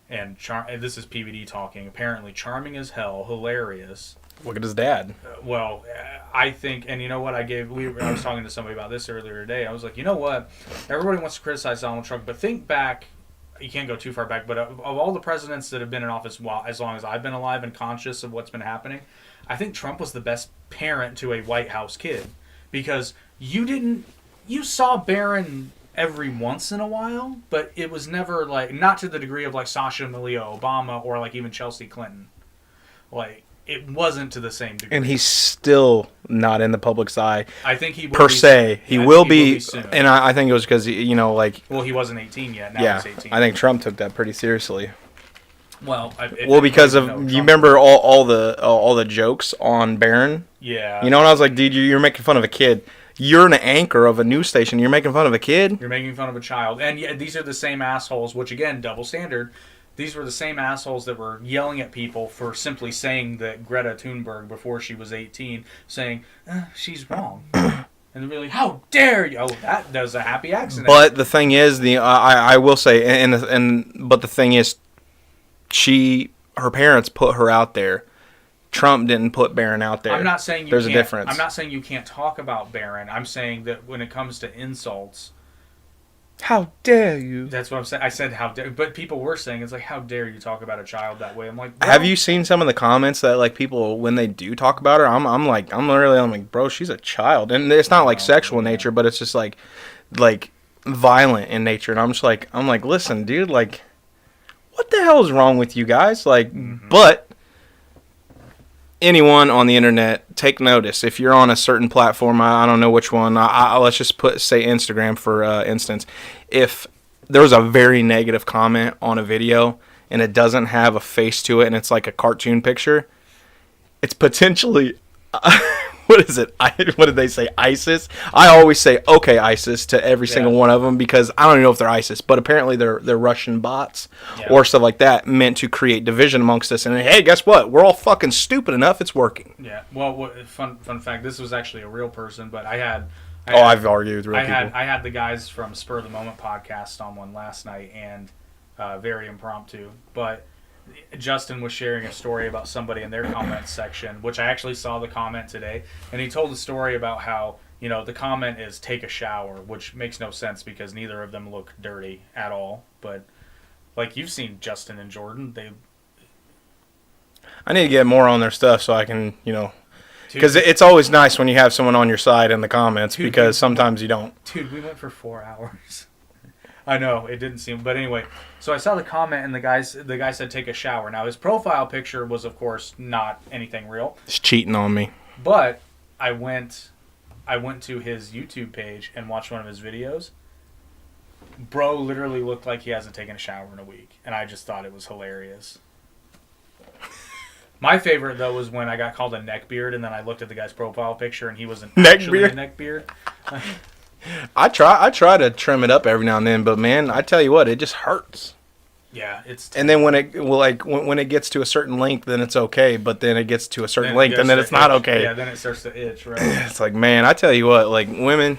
and this is PBD talking. Apparently, charming as hell, hilarious. Look at his dad. Well, I think, and you know what, I was talking to somebody about this earlier today. I was like, you know what, everybody wants to criticize Donald Trump, but think back. You can't go too far back, but of all the presidents that have been in office as long as I've been alive and conscious of what's been happening, I think Trump was the best parent to a White House kid, because you saw Barron every once in a while, but it was never like, not to the degree of like Sasha Malia Obama or like even Chelsea Clinton. Like, it wasn't to the same degree. And he's still not in the public's eye. I think he will per se. He will be soon. And I think it was because, like... Well, he wasn't 18 yet. Now he's 18. I think Trump took that pretty seriously. Well, because of... You remember all the jokes on Barron? Yeah. You know, and I was like, dude, you're making fun of a kid. You're an anchor of a news station. You're making fun of a kid? You're making fun of a child. And yeah, these are the same assholes, which, again, double standard. These were the same assholes that were yelling at people for simply saying that Greta Thunberg, before she was 18, saying, she's wrong. And they're really, how dare you? Oh, that does a happy accident. But the thing is, I will say, but the thing is, her parents put her out there. Trump didn't put Barron out there. I'm not saying there's a difference. I'm not saying you can't talk about Barron. I'm saying that when it comes to insults, how dare you? That's what I'm saying. I said how dare, but people were saying it's like, how dare you talk about a child that way? I'm like, bro. Have you seen some of the comments that like people when they do talk about her? I'm like, bro, she's a child, and it's not like sexual in nature, but it's just like violent in nature, and I'm like, listen, dude, like, what the hell is wrong with you guys? Like, but. Anyone on the internet, take notice. If you're on a certain platform, I don't know which one. Let's just say Instagram for instance. If there was a very negative comment on a video and it doesn't have a face to it and it's like a cartoon picture, it's potentially what is it? What did they say? ISIS? I always say okay ISIS to every single one of them because I don't even know if they're ISIS, but apparently they're Russian bots or stuff like that meant to create division amongst us. And hey, guess what? We're all fucking stupid enough. It's working. Yeah. Well, fun fact. This was actually a real person, but I've argued with real people. I had the guys from Spur of the Moment podcast on one last night, and very impromptu, but. Justin was sharing a story about somebody in their comments section, which I actually saw the comment today, and he told a story about how, the comment is take a shower, which makes no sense because neither of them look dirty at all, but like you've seen Justin and Jordan, I need to get more on their stuff so I can, because it's always nice when you have someone on your side in the comments because sometimes you don't. Dude, we went for 4 hours. I know, it didn't seem, but anyway, so I saw the comment and the guy said take a shower. Now his profile picture was of course not anything real. He's cheating on me. But I went to his YouTube page and watched one of his videos. Bro literally looked like he hasn't taken a shower in a week, and I just thought it was hilarious. My favorite though was when I got called a neckbeard and then I looked at the guy's profile picture and he wasn't actually a neckbeard. I try to trim it up every now and then, but man, I tell you what, it just hurts. Yeah, it's. And then when it gets to a certain length, then it's okay. But then it gets to a certain length, and then it's not okay. Yeah, then it starts to itch, right? It's like, man, I tell you what, like women,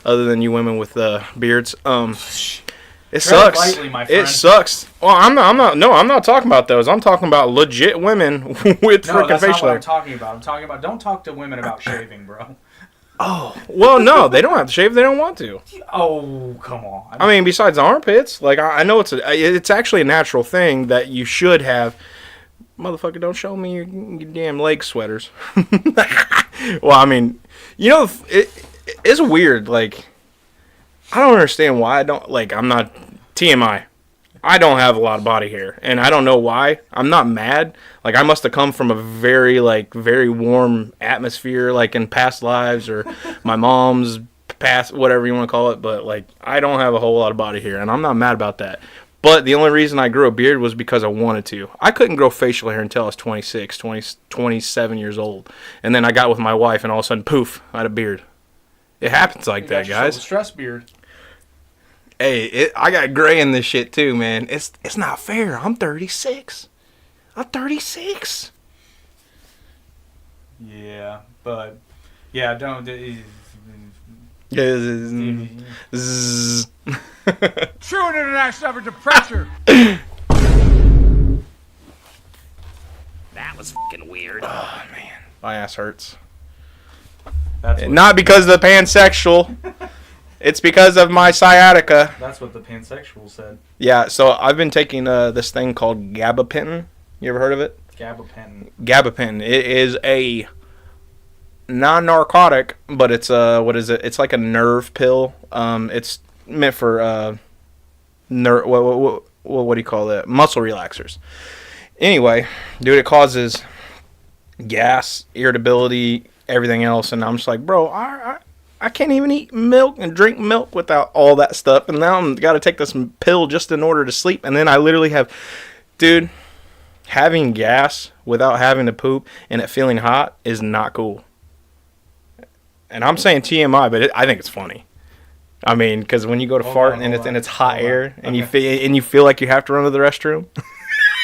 other than you women with beards, it sucks. Lightly, my friend. It sucks. Well, I'm not talking about those. I'm talking about legit women with freaking facial hair. No, that's not what I'm talking about. I'm talking about don't talk to women about shaving, bro. Oh, well, no, they don't have to shave if they don't want to. Oh, come on. I mean, besides the armpits, like I know it's actually a natural thing that you should have. Motherfucker, don't show me your damn leg sweaters. Well, I mean, you know, it's weird. Like, I don't understand why I don't, like, I'm not, TMI. I don't have a lot of body hair, and I don't know why. I'm not mad. Like, I must have come from a very warm atmosphere, like, in past lives, or my mom's past, whatever you want to call it, but, like, I don't have a whole lot of body hair, and I'm not mad about that. But the only reason I grew a beard was because I wanted to. I couldn't grow facial hair until I was 27 years old. And then I got with my wife, and all of a sudden, poof, I had a beard. It happens like that, guys. A stress beard. Hey, I got gray in this shit too, man. It's not fair. I'm 36. I'm 36. Yeah, but yeah, don't. Zzz. True international effort to pressure. That was fucking weird. Oh man, my ass hurts. That's what, Not because of the pansexual. It's because of my sciatica. that's what the pansexual said. Yeah, so I've been taking this thing called gabapentin. You ever heard of it? Gabapentin. Gabapentin. It is a non-narcotic, but it's what is it? It's like a nerve pill. It's meant for what do you call that? Muscle relaxers. Anyway, dude, it causes gas, irritability, everything else, and I'm just like, bro, I can't even eat milk and drink milk without all that stuff, and now I'm got to take this pill just in order to sleep, and then I literally have, dude, having gas without having to poop and it feeling hot is not cool. And I'm saying TMI, but I think it's funny. I mean, because when you go to fart and it's hot air and you feel like you have to run to the restroom.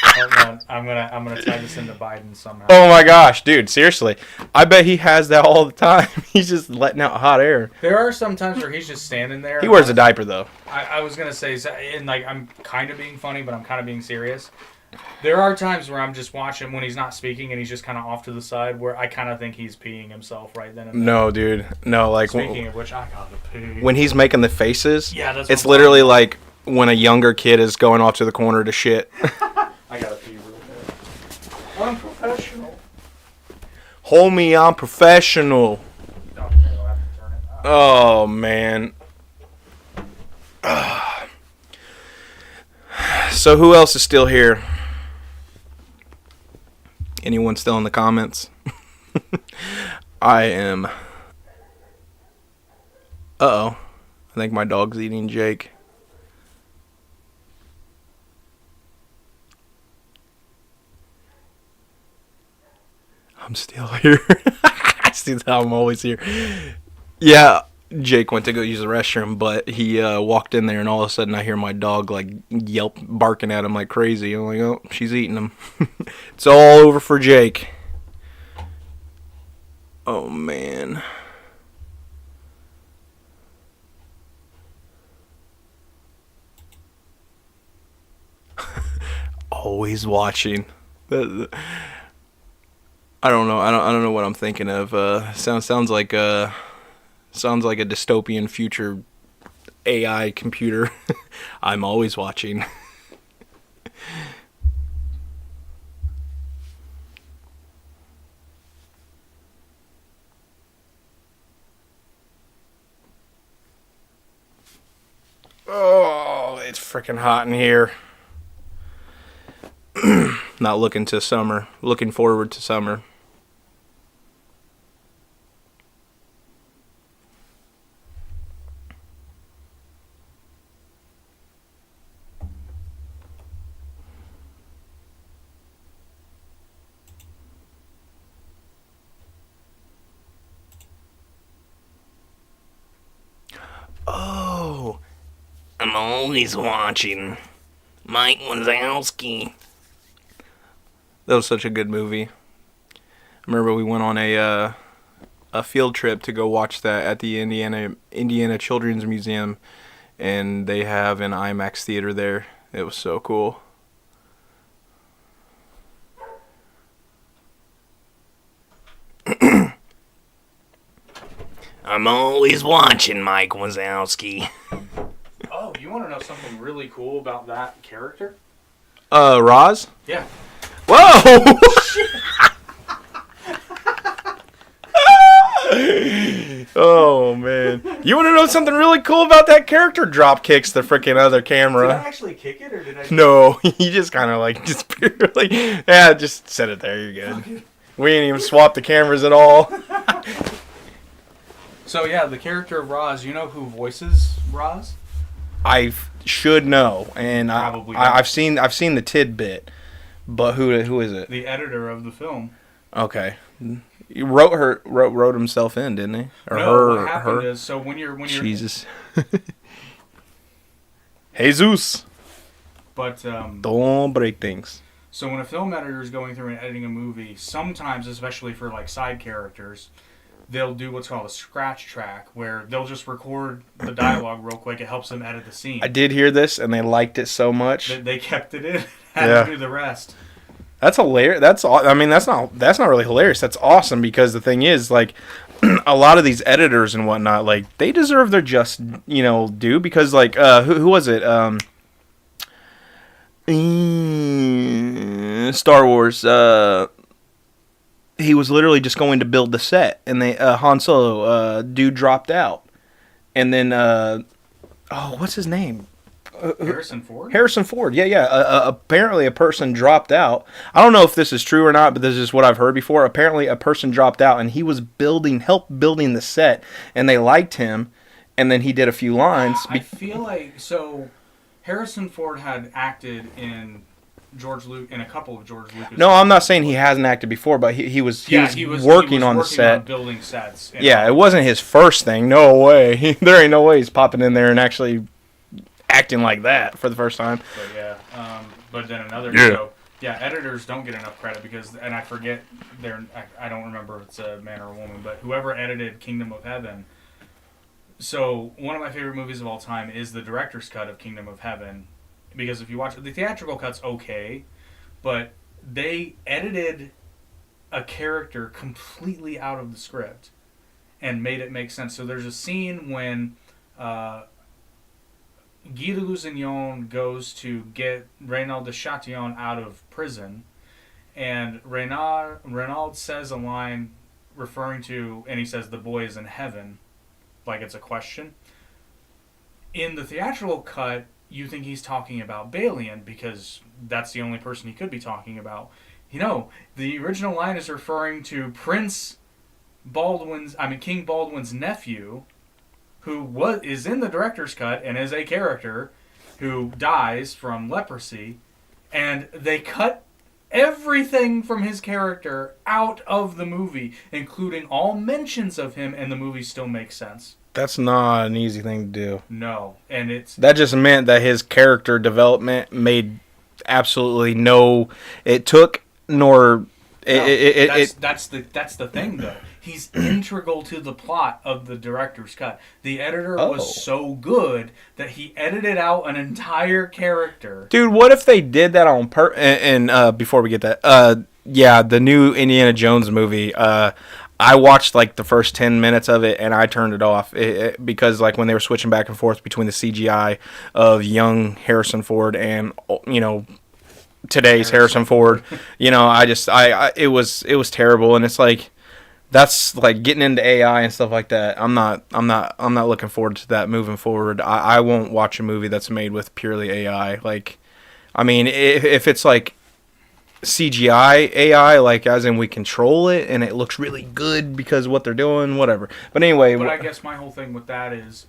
Hold on, I'm gonna tie this into Biden somehow. Oh my gosh, dude! Seriously, I bet he has that all the time. He's just letting out hot air. There are some times where he's just standing there. He wears a diaper though. I was gonna say, and like I'm kind of being funny, but I'm kind of being serious. There are times where I'm just watching when he's not speaking and he's just kind of off to the side, where I kind of think he's peeing himself right then and there. No, dude. No, like Speaking of which, I gotta pee. when he's making the faces. Yeah, that's. It's literally like when a younger kid is going off to the corner to shit. I gotta pee real quick. Unprofessional. Homie, I'm professional. No, I don't have to turn it. Oh man. So who else is still here? Anyone still in the comments? I am. Uh-oh. I think my dog's eating Jake. I'm still here. See how I'm always here. Yeah, Jake went to go use the restroom, but he walked in there, and all of a sudden I hear my dog like yelp, barking at him like crazy. I'm like, oh, she's eating him. It's all over for Jake. Oh man. Always watching. I don't know. I don't know what I'm thinking of. Sounds like a dystopian future AI computer. I'm always watching. Oh, it's freaking hot in here. Not looking to summer. Looking forward to summer. Oh, I'm always watching. Mike Wasowski. That was such a good movie. I remember we went on a field trip to go watch that at the Indiana Children's Museum, and they have an IMAX theater there. It was so cool. I'm always watching, Mike Wasowski. Oh, you want to know something really cool about that character? Roz? Yeah. Whoa! Oh, man. You want to know something really cool about that character? Drop kicks the freaking other camera. Did I actually kick it, or did I? No, he just kind of like, just barely. Yeah, just set it there. You're good. We ain't even swapped the cameras at all. So, yeah, the character of Roz, you know who voices Roz? I should know, and Probably I've seen the tidbit, but who is it? The editor of the film. Okay, he wrote himself in, didn't he? Or No, her? what happened Her? is, so when you're Jesus. Jesus, but don't break things. so when a film editor is going through and editing a movie, sometimes, especially for like side characters, they'll do what's called a scratch track, where they'll just record the dialogue real quick. It helps them edit the scene. I did hear this, and they liked it so much. They kept it in, had Yeah. to do the rest. That's hilarious. That's not really hilarious. That's awesome, because the thing is, like, a lot of these editors and whatnot, like, they deserve their just, due, because, like, who was it? Star Wars. He was literally just going to build the set, and Han Solo, dude dropped out, and then what's his name? Harrison Ford? Harrison Ford, yeah. Apparently a person dropped out. I don't know if this is true or not, but this is what I've heard before. Apparently a person dropped out, and he was helped building the set, and they liked him, and then he did a few lines. I feel like, so Harrison Ford had acted in a couple of George Lucas. No, I'm not saying he hasn't acted before, but he was working on the set. On building sets. Yeah, it wasn't his first thing. No way. There ain't no way he's popping in there and actually acting like that for the first time. But yeah, but then another editors don't get enough credit because, and I forget I don't remember if it's a man or a woman, but whoever edited Kingdom of Heaven. So one of my favorite movies of all time is the director's cut of Kingdom of Heaven, because if you watch the theatrical cut's okay, but they edited a character completely out of the script and made it make sense. So there's a scene when Guy de Lusignan goes to get Reynald de Chatillon out of prison, and Reynald says a line referring to, and he says, "The boy is in heaven," like it's a question. In the theatrical cut, you think he's talking about Balian because that's the only person he could be talking about. The original line is referring to King Baldwin's nephew, who is in the director's cut and is a character who dies from leprosy, and they cut everything from his character out of the movie, including all mentions of him, and the movie still makes sense. That's not an easy thing to do. No, and that just meant that his character development made absolutely no. It took nor. That's the thing though. He's integral to the plot of the director's cut. The editor was so good that he edited out an entire character. Dude, what if they did that on And before we get that, the new Indiana Jones movie. I watched like the first 10 minutes of it and I turned it off because like when they were switching back and forth between the CGI of young Harrison Ford and today's Harrison Ford, it was terrible, and it's like that's like getting into AI and stuff like that. I'm not looking forward to that moving forward. I won't watch a movie that's made with purely AI. Like, I mean, if it's like CGI AI, like as in we control it and it looks really good because of what they're doing, whatever. But anyway, but I guess my whole thing with that is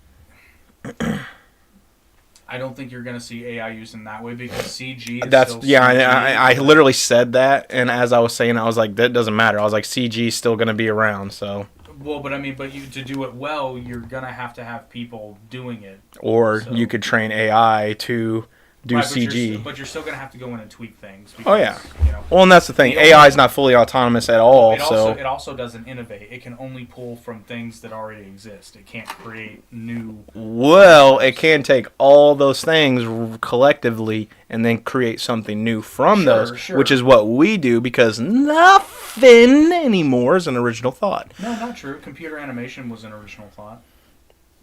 I don't think you're going to see AI used in that way because CG is still CG. I literally said that, and as I was saying, I was like, that doesn't matter. I was like, CG is still going to be around, so. Well, but I mean, to do it well, you're going to have people doing it. Or you could train AI to do CG. But you're still going to have to go in and tweak things. Because, well, and that's the thing. AI is not fully autonomous at all. It also doesn't innovate. It can only pull from things that already exist. It can't create new. Well, it can take all those things collectively and then create something new from those, which is what we do because the nothing anymore is an original thought. No, not true. Computer animation was an original thought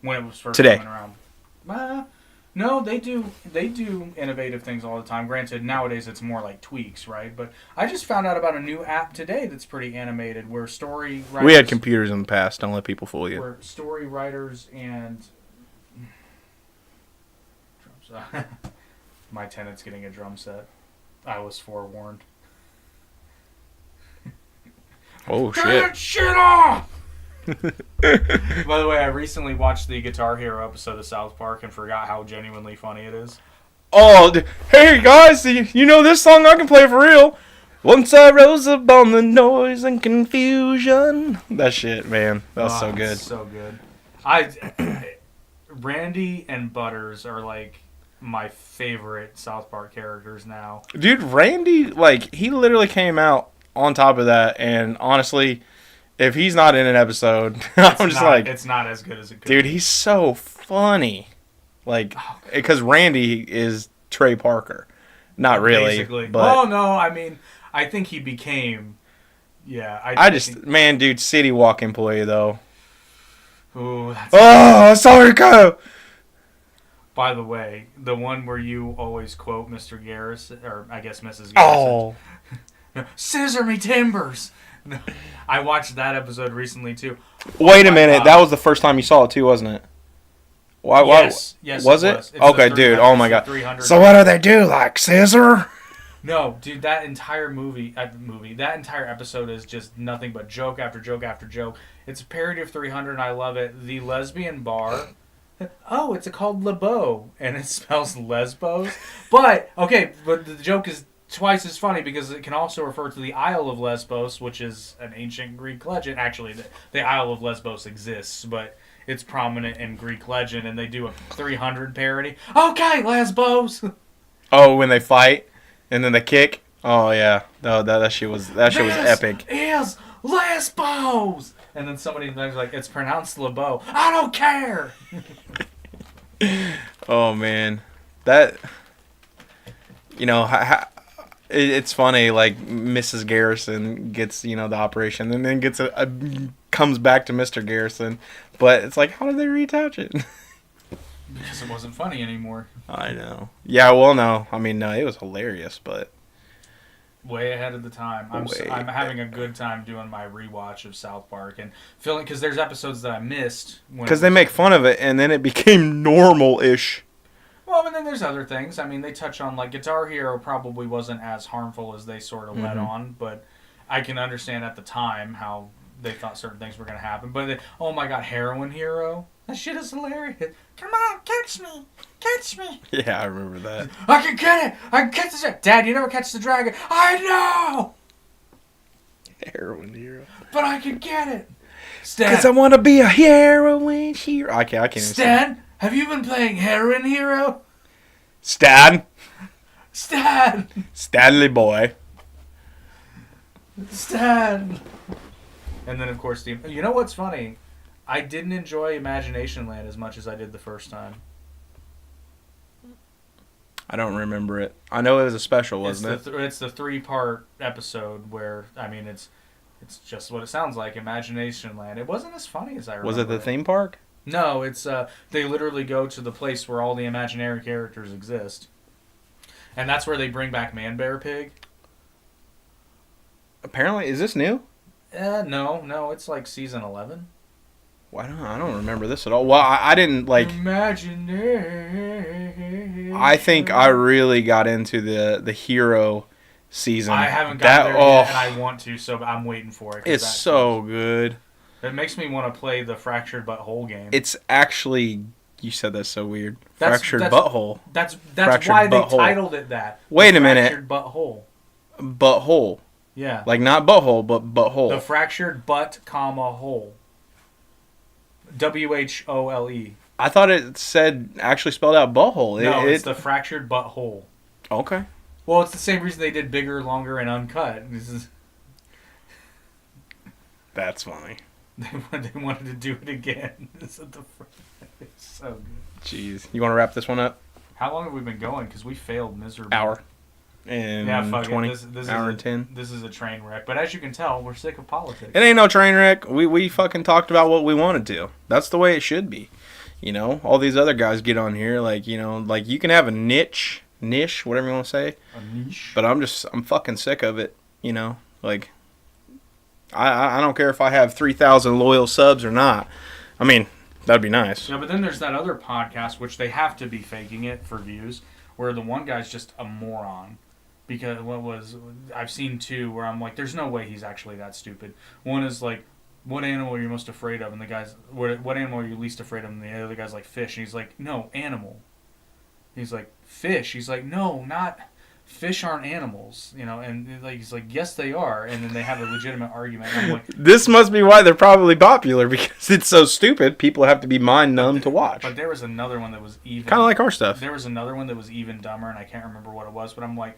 when it was first Today. coming around. No, they do innovative things all the time. Granted, nowadays it's more like tweaks, right? But I just found out about a new app today that's pretty animated, where story writers... We had computers in the past. Don't let people fool you. Where story writers and... My tenant's getting a drum set. I was forewarned. Oh, Turn shit. that shit off! By the way, I recently watched the Guitar Hero episode of South Park and forgot how genuinely funny it is. Oh, hey, guys, you know this song I can play for real? Once I rose up on the noise and confusion. That shit, man. That was so good. So good. Randy and Butters are like my favorite South Park characters now. Dude, Randy, like, he literally came out on top of that, and honestly, if he's not in an episode, I'm just like... It's not as good as it could Dude, be. he's so funny. Like, because Randy is Trey Parker. Not really, Basically. but... Oh, no, I mean, I think he became... Yeah, Man, dude, City Walk employee, though. Ooh, that's... Oh, sorry, Kyle! By the way, the one where you always quote Mr. Garrison, or I guess Mrs. Garrison. Oh. Scissor me timbers! I watched that episode recently, too. Wait a my minute, God. that was the first time you saw it, too, wasn't it? Why? Yes, Was it it? was. It's Okay, the dude, 300 oh my god. 300. So what do they do, like scissor? No, dude, that entire that entire episode is just nothing but joke after joke after joke. It's a parody of 300, and I love it. The lesbian bar. Oh, it's called Le Beau, and it spells Lesbos. But the joke is twice as funny because it can also refer to the Isle of Lesbos, which is an ancient Greek legend. Actually, the Isle of Lesbos exists, but it's prominent in Greek legend, and they do a 300 parody. Okay, Lesbos! Oh, when they fight, and then they kick? Oh, yeah. No, that shit was epic. Is Lesbos! And then somebody was like, it's pronounced LeBeau. I don't care! Oh, man. That... You know, it's funny, like, Mrs. Garrison gets, the operation, and then comes back to Mr. Garrison. But it's like, how did they reattach it? Because it wasn't funny anymore. I know. Yeah, well, no. I mean, no, it was hilarious, but... Way ahead of the time. I'm having a good time doing my rewatch of South Park and feeling... Because there's episodes that I missed. Because they make fun of it, and then it became normal-ish. Well, and then there's other things. I mean, they touch on, like, Guitar Hero probably wasn't as harmful as they sort of let on, but I can understand at the time how they thought certain things were going to happen. But, oh my god, Heroin Hero? That shit is hilarious. Come on, catch me! Catch me! Yeah, I remember that. I can get it! I can catch the dragon! Dad, you never catch the dragon! I know! Heroin hero. But I can get it! Stan! Because I want to be a heroin hero. I can't even Stan, have you been playing Heroin Hero? Stan! Stan! Stanley boy. Stan! And then, of course, you know what's funny? I didn't enjoy Imagination Land as much as I did the first time. I don't remember it. I know it was a special, wasn't it? It's the 3-part episode where, I mean, it's just what it sounds like, Imagination Land. It wasn't as funny as I remember. Was it the theme park? No, it's they literally go to the place where all the imaginary characters exist. And that's where they bring back Man Bear Pig. Apparently, is this new? No, it's like season 11. Well, I don't remember this at all. Well, I didn't like. Imaginary. I think I really got into the hero season. I haven't gotten there yet, and I want to, so I'm waiting for it. It's so good. It makes me want to play the Fractured But Whole game. It's actually, you said that's so weird. That's Fractured Butthole. That's Fractured why they Butthole. titled it that. Wait a minute. Fractured Butthole. Butthole. Yeah. Like not butthole, but butthole. The fractured butt, hole. WHOLE. I thought it said actually spelled out butthole. No, it's the fractured butthole. Okay. Well, it's the same reason they did bigger, longer, and uncut. That's funny. They wanted to do it again. It's so good. Jeez. You want to wrap this one up? How long have we been going? Because we failed miserably. Hour. in Yeah, fuck 20, it. This hour is and 10. This is a train wreck. But as you can tell, we're sick of politics. It ain't no train wreck. We fucking talked about what we wanted to. That's the way it should be. You know, all these other guys get on here, like, you know, like you can have a niche, whatever you want to say. A niche. But I'm fucking sick of it, you know? Like, I don't care if I have 3,000 loyal subs or not. I mean, that'd be nice. Yeah, but then there's that other podcast, which they have to be faking it for views, where the one guy's just a moron. Because I've seen two where I'm like, there's no way he's actually that stupid. One is like, what animal are you most afraid of? And the guy's, what animal are you least afraid of? And the other guy's like, fish. And he's like, no, animal. He's like, fish. He's like, no, not... Fish aren't animals, you know, and like he's like, yes, they are, and then they have a legitimate argument. And I'm like, this must be why they're probably popular, because it's so stupid. People have to be mind numb to watch. But there was another one that was even kind of like our stuff. There was another one that was even dumber, and I can't remember what it was. But I'm like,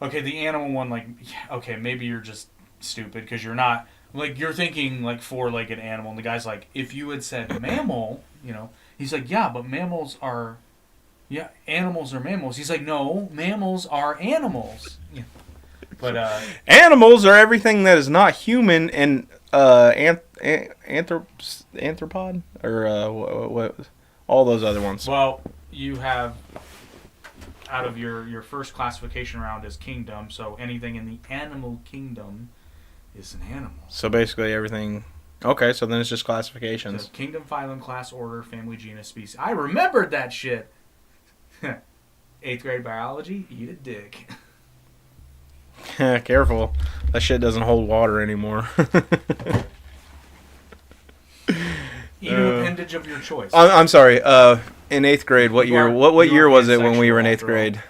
okay, the animal one, like, okay, maybe you're just stupid because you're not like you're thinking like four-legged animal, and the guy's like, if you had said mammal, you know, he's like, yeah, but mammals are. Yeah, animals are mammals. He's like, no, mammals are animals. Yeah. But animals are everything that is not human and anthropod or what all those other ones. Well, you have out of your first classification round is kingdom, so anything in the animal kingdom is an animal. So basically everything. Okay, so then it's just classifications. So kingdom, phylum, class, order, family, genus, species. I remembered that shit. 8th grade biology, eat a dick. Careful. That shit doesn't hold water anymore. Eat an appendage of your choice. I'm sorry. In 8th grade, what year? What year was it when we were in 8th grade?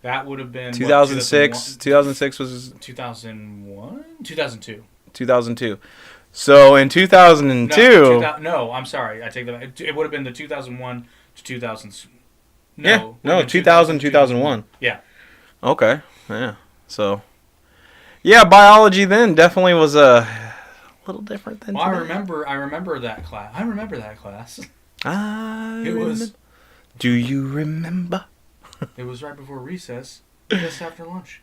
That would have been 2006. 2006 was 2001, 2002. 2002. So in 2002. No, I'm sorry. I take that back. It would have been the 2001 to 2000. No, 2000, 2001. Yeah. Okay. Yeah. So. Yeah, biology then definitely was a little different than. Well, today. I remember that class. It was. Do you remember? It was right before recess, just after lunch.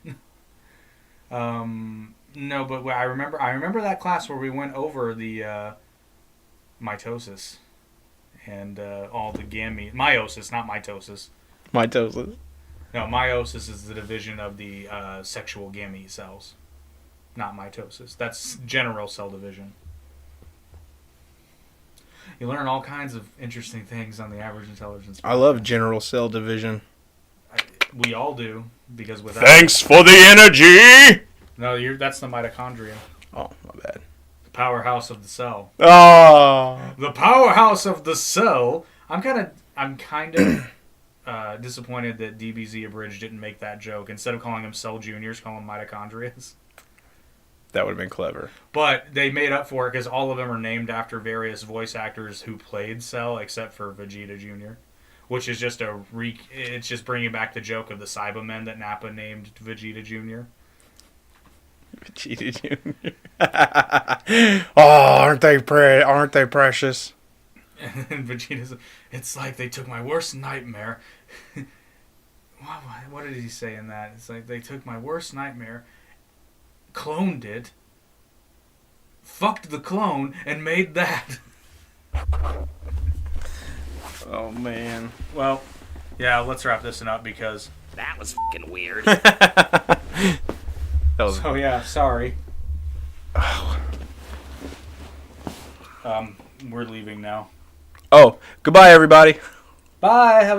No, but I remember that class where we went over the mitosis and all the gamete. Meiosis, not mitosis. Mitosis. No, meiosis is the division of the sexual gamete cells, not mitosis. That's general cell division. You learn all kinds of interesting things on the Average Intelligence. I love general cell division. We all do, because without... Thanks for the energy! No, that's the mitochondria. Oh, my bad. The powerhouse of the cell. Oh. The powerhouse of the cell. I'm kind of disappointed that DBZ Abridged didn't make that joke. Instead of calling them cell juniors, call them mitochondrias. That would have been clever. But they made up for it because all of them are named after various voice actors who played Cell, except for Vegeta Jr., which is just it's just bringing back the joke of the Cybermen that Nappa named Vegeta Jr. Vegeta Jr. Oh, aren't they precious? And Vegeta's, it's like they took my worst nightmare. What did he say in that? It's like they took my worst nightmare, cloned it, fucked the clone, and made that. Oh, man. Well, yeah, let's wrap this one up because... That was fucking weird. So, yeah, sorry. We're leaving now. Oh, goodbye, everybody. Bye. Have a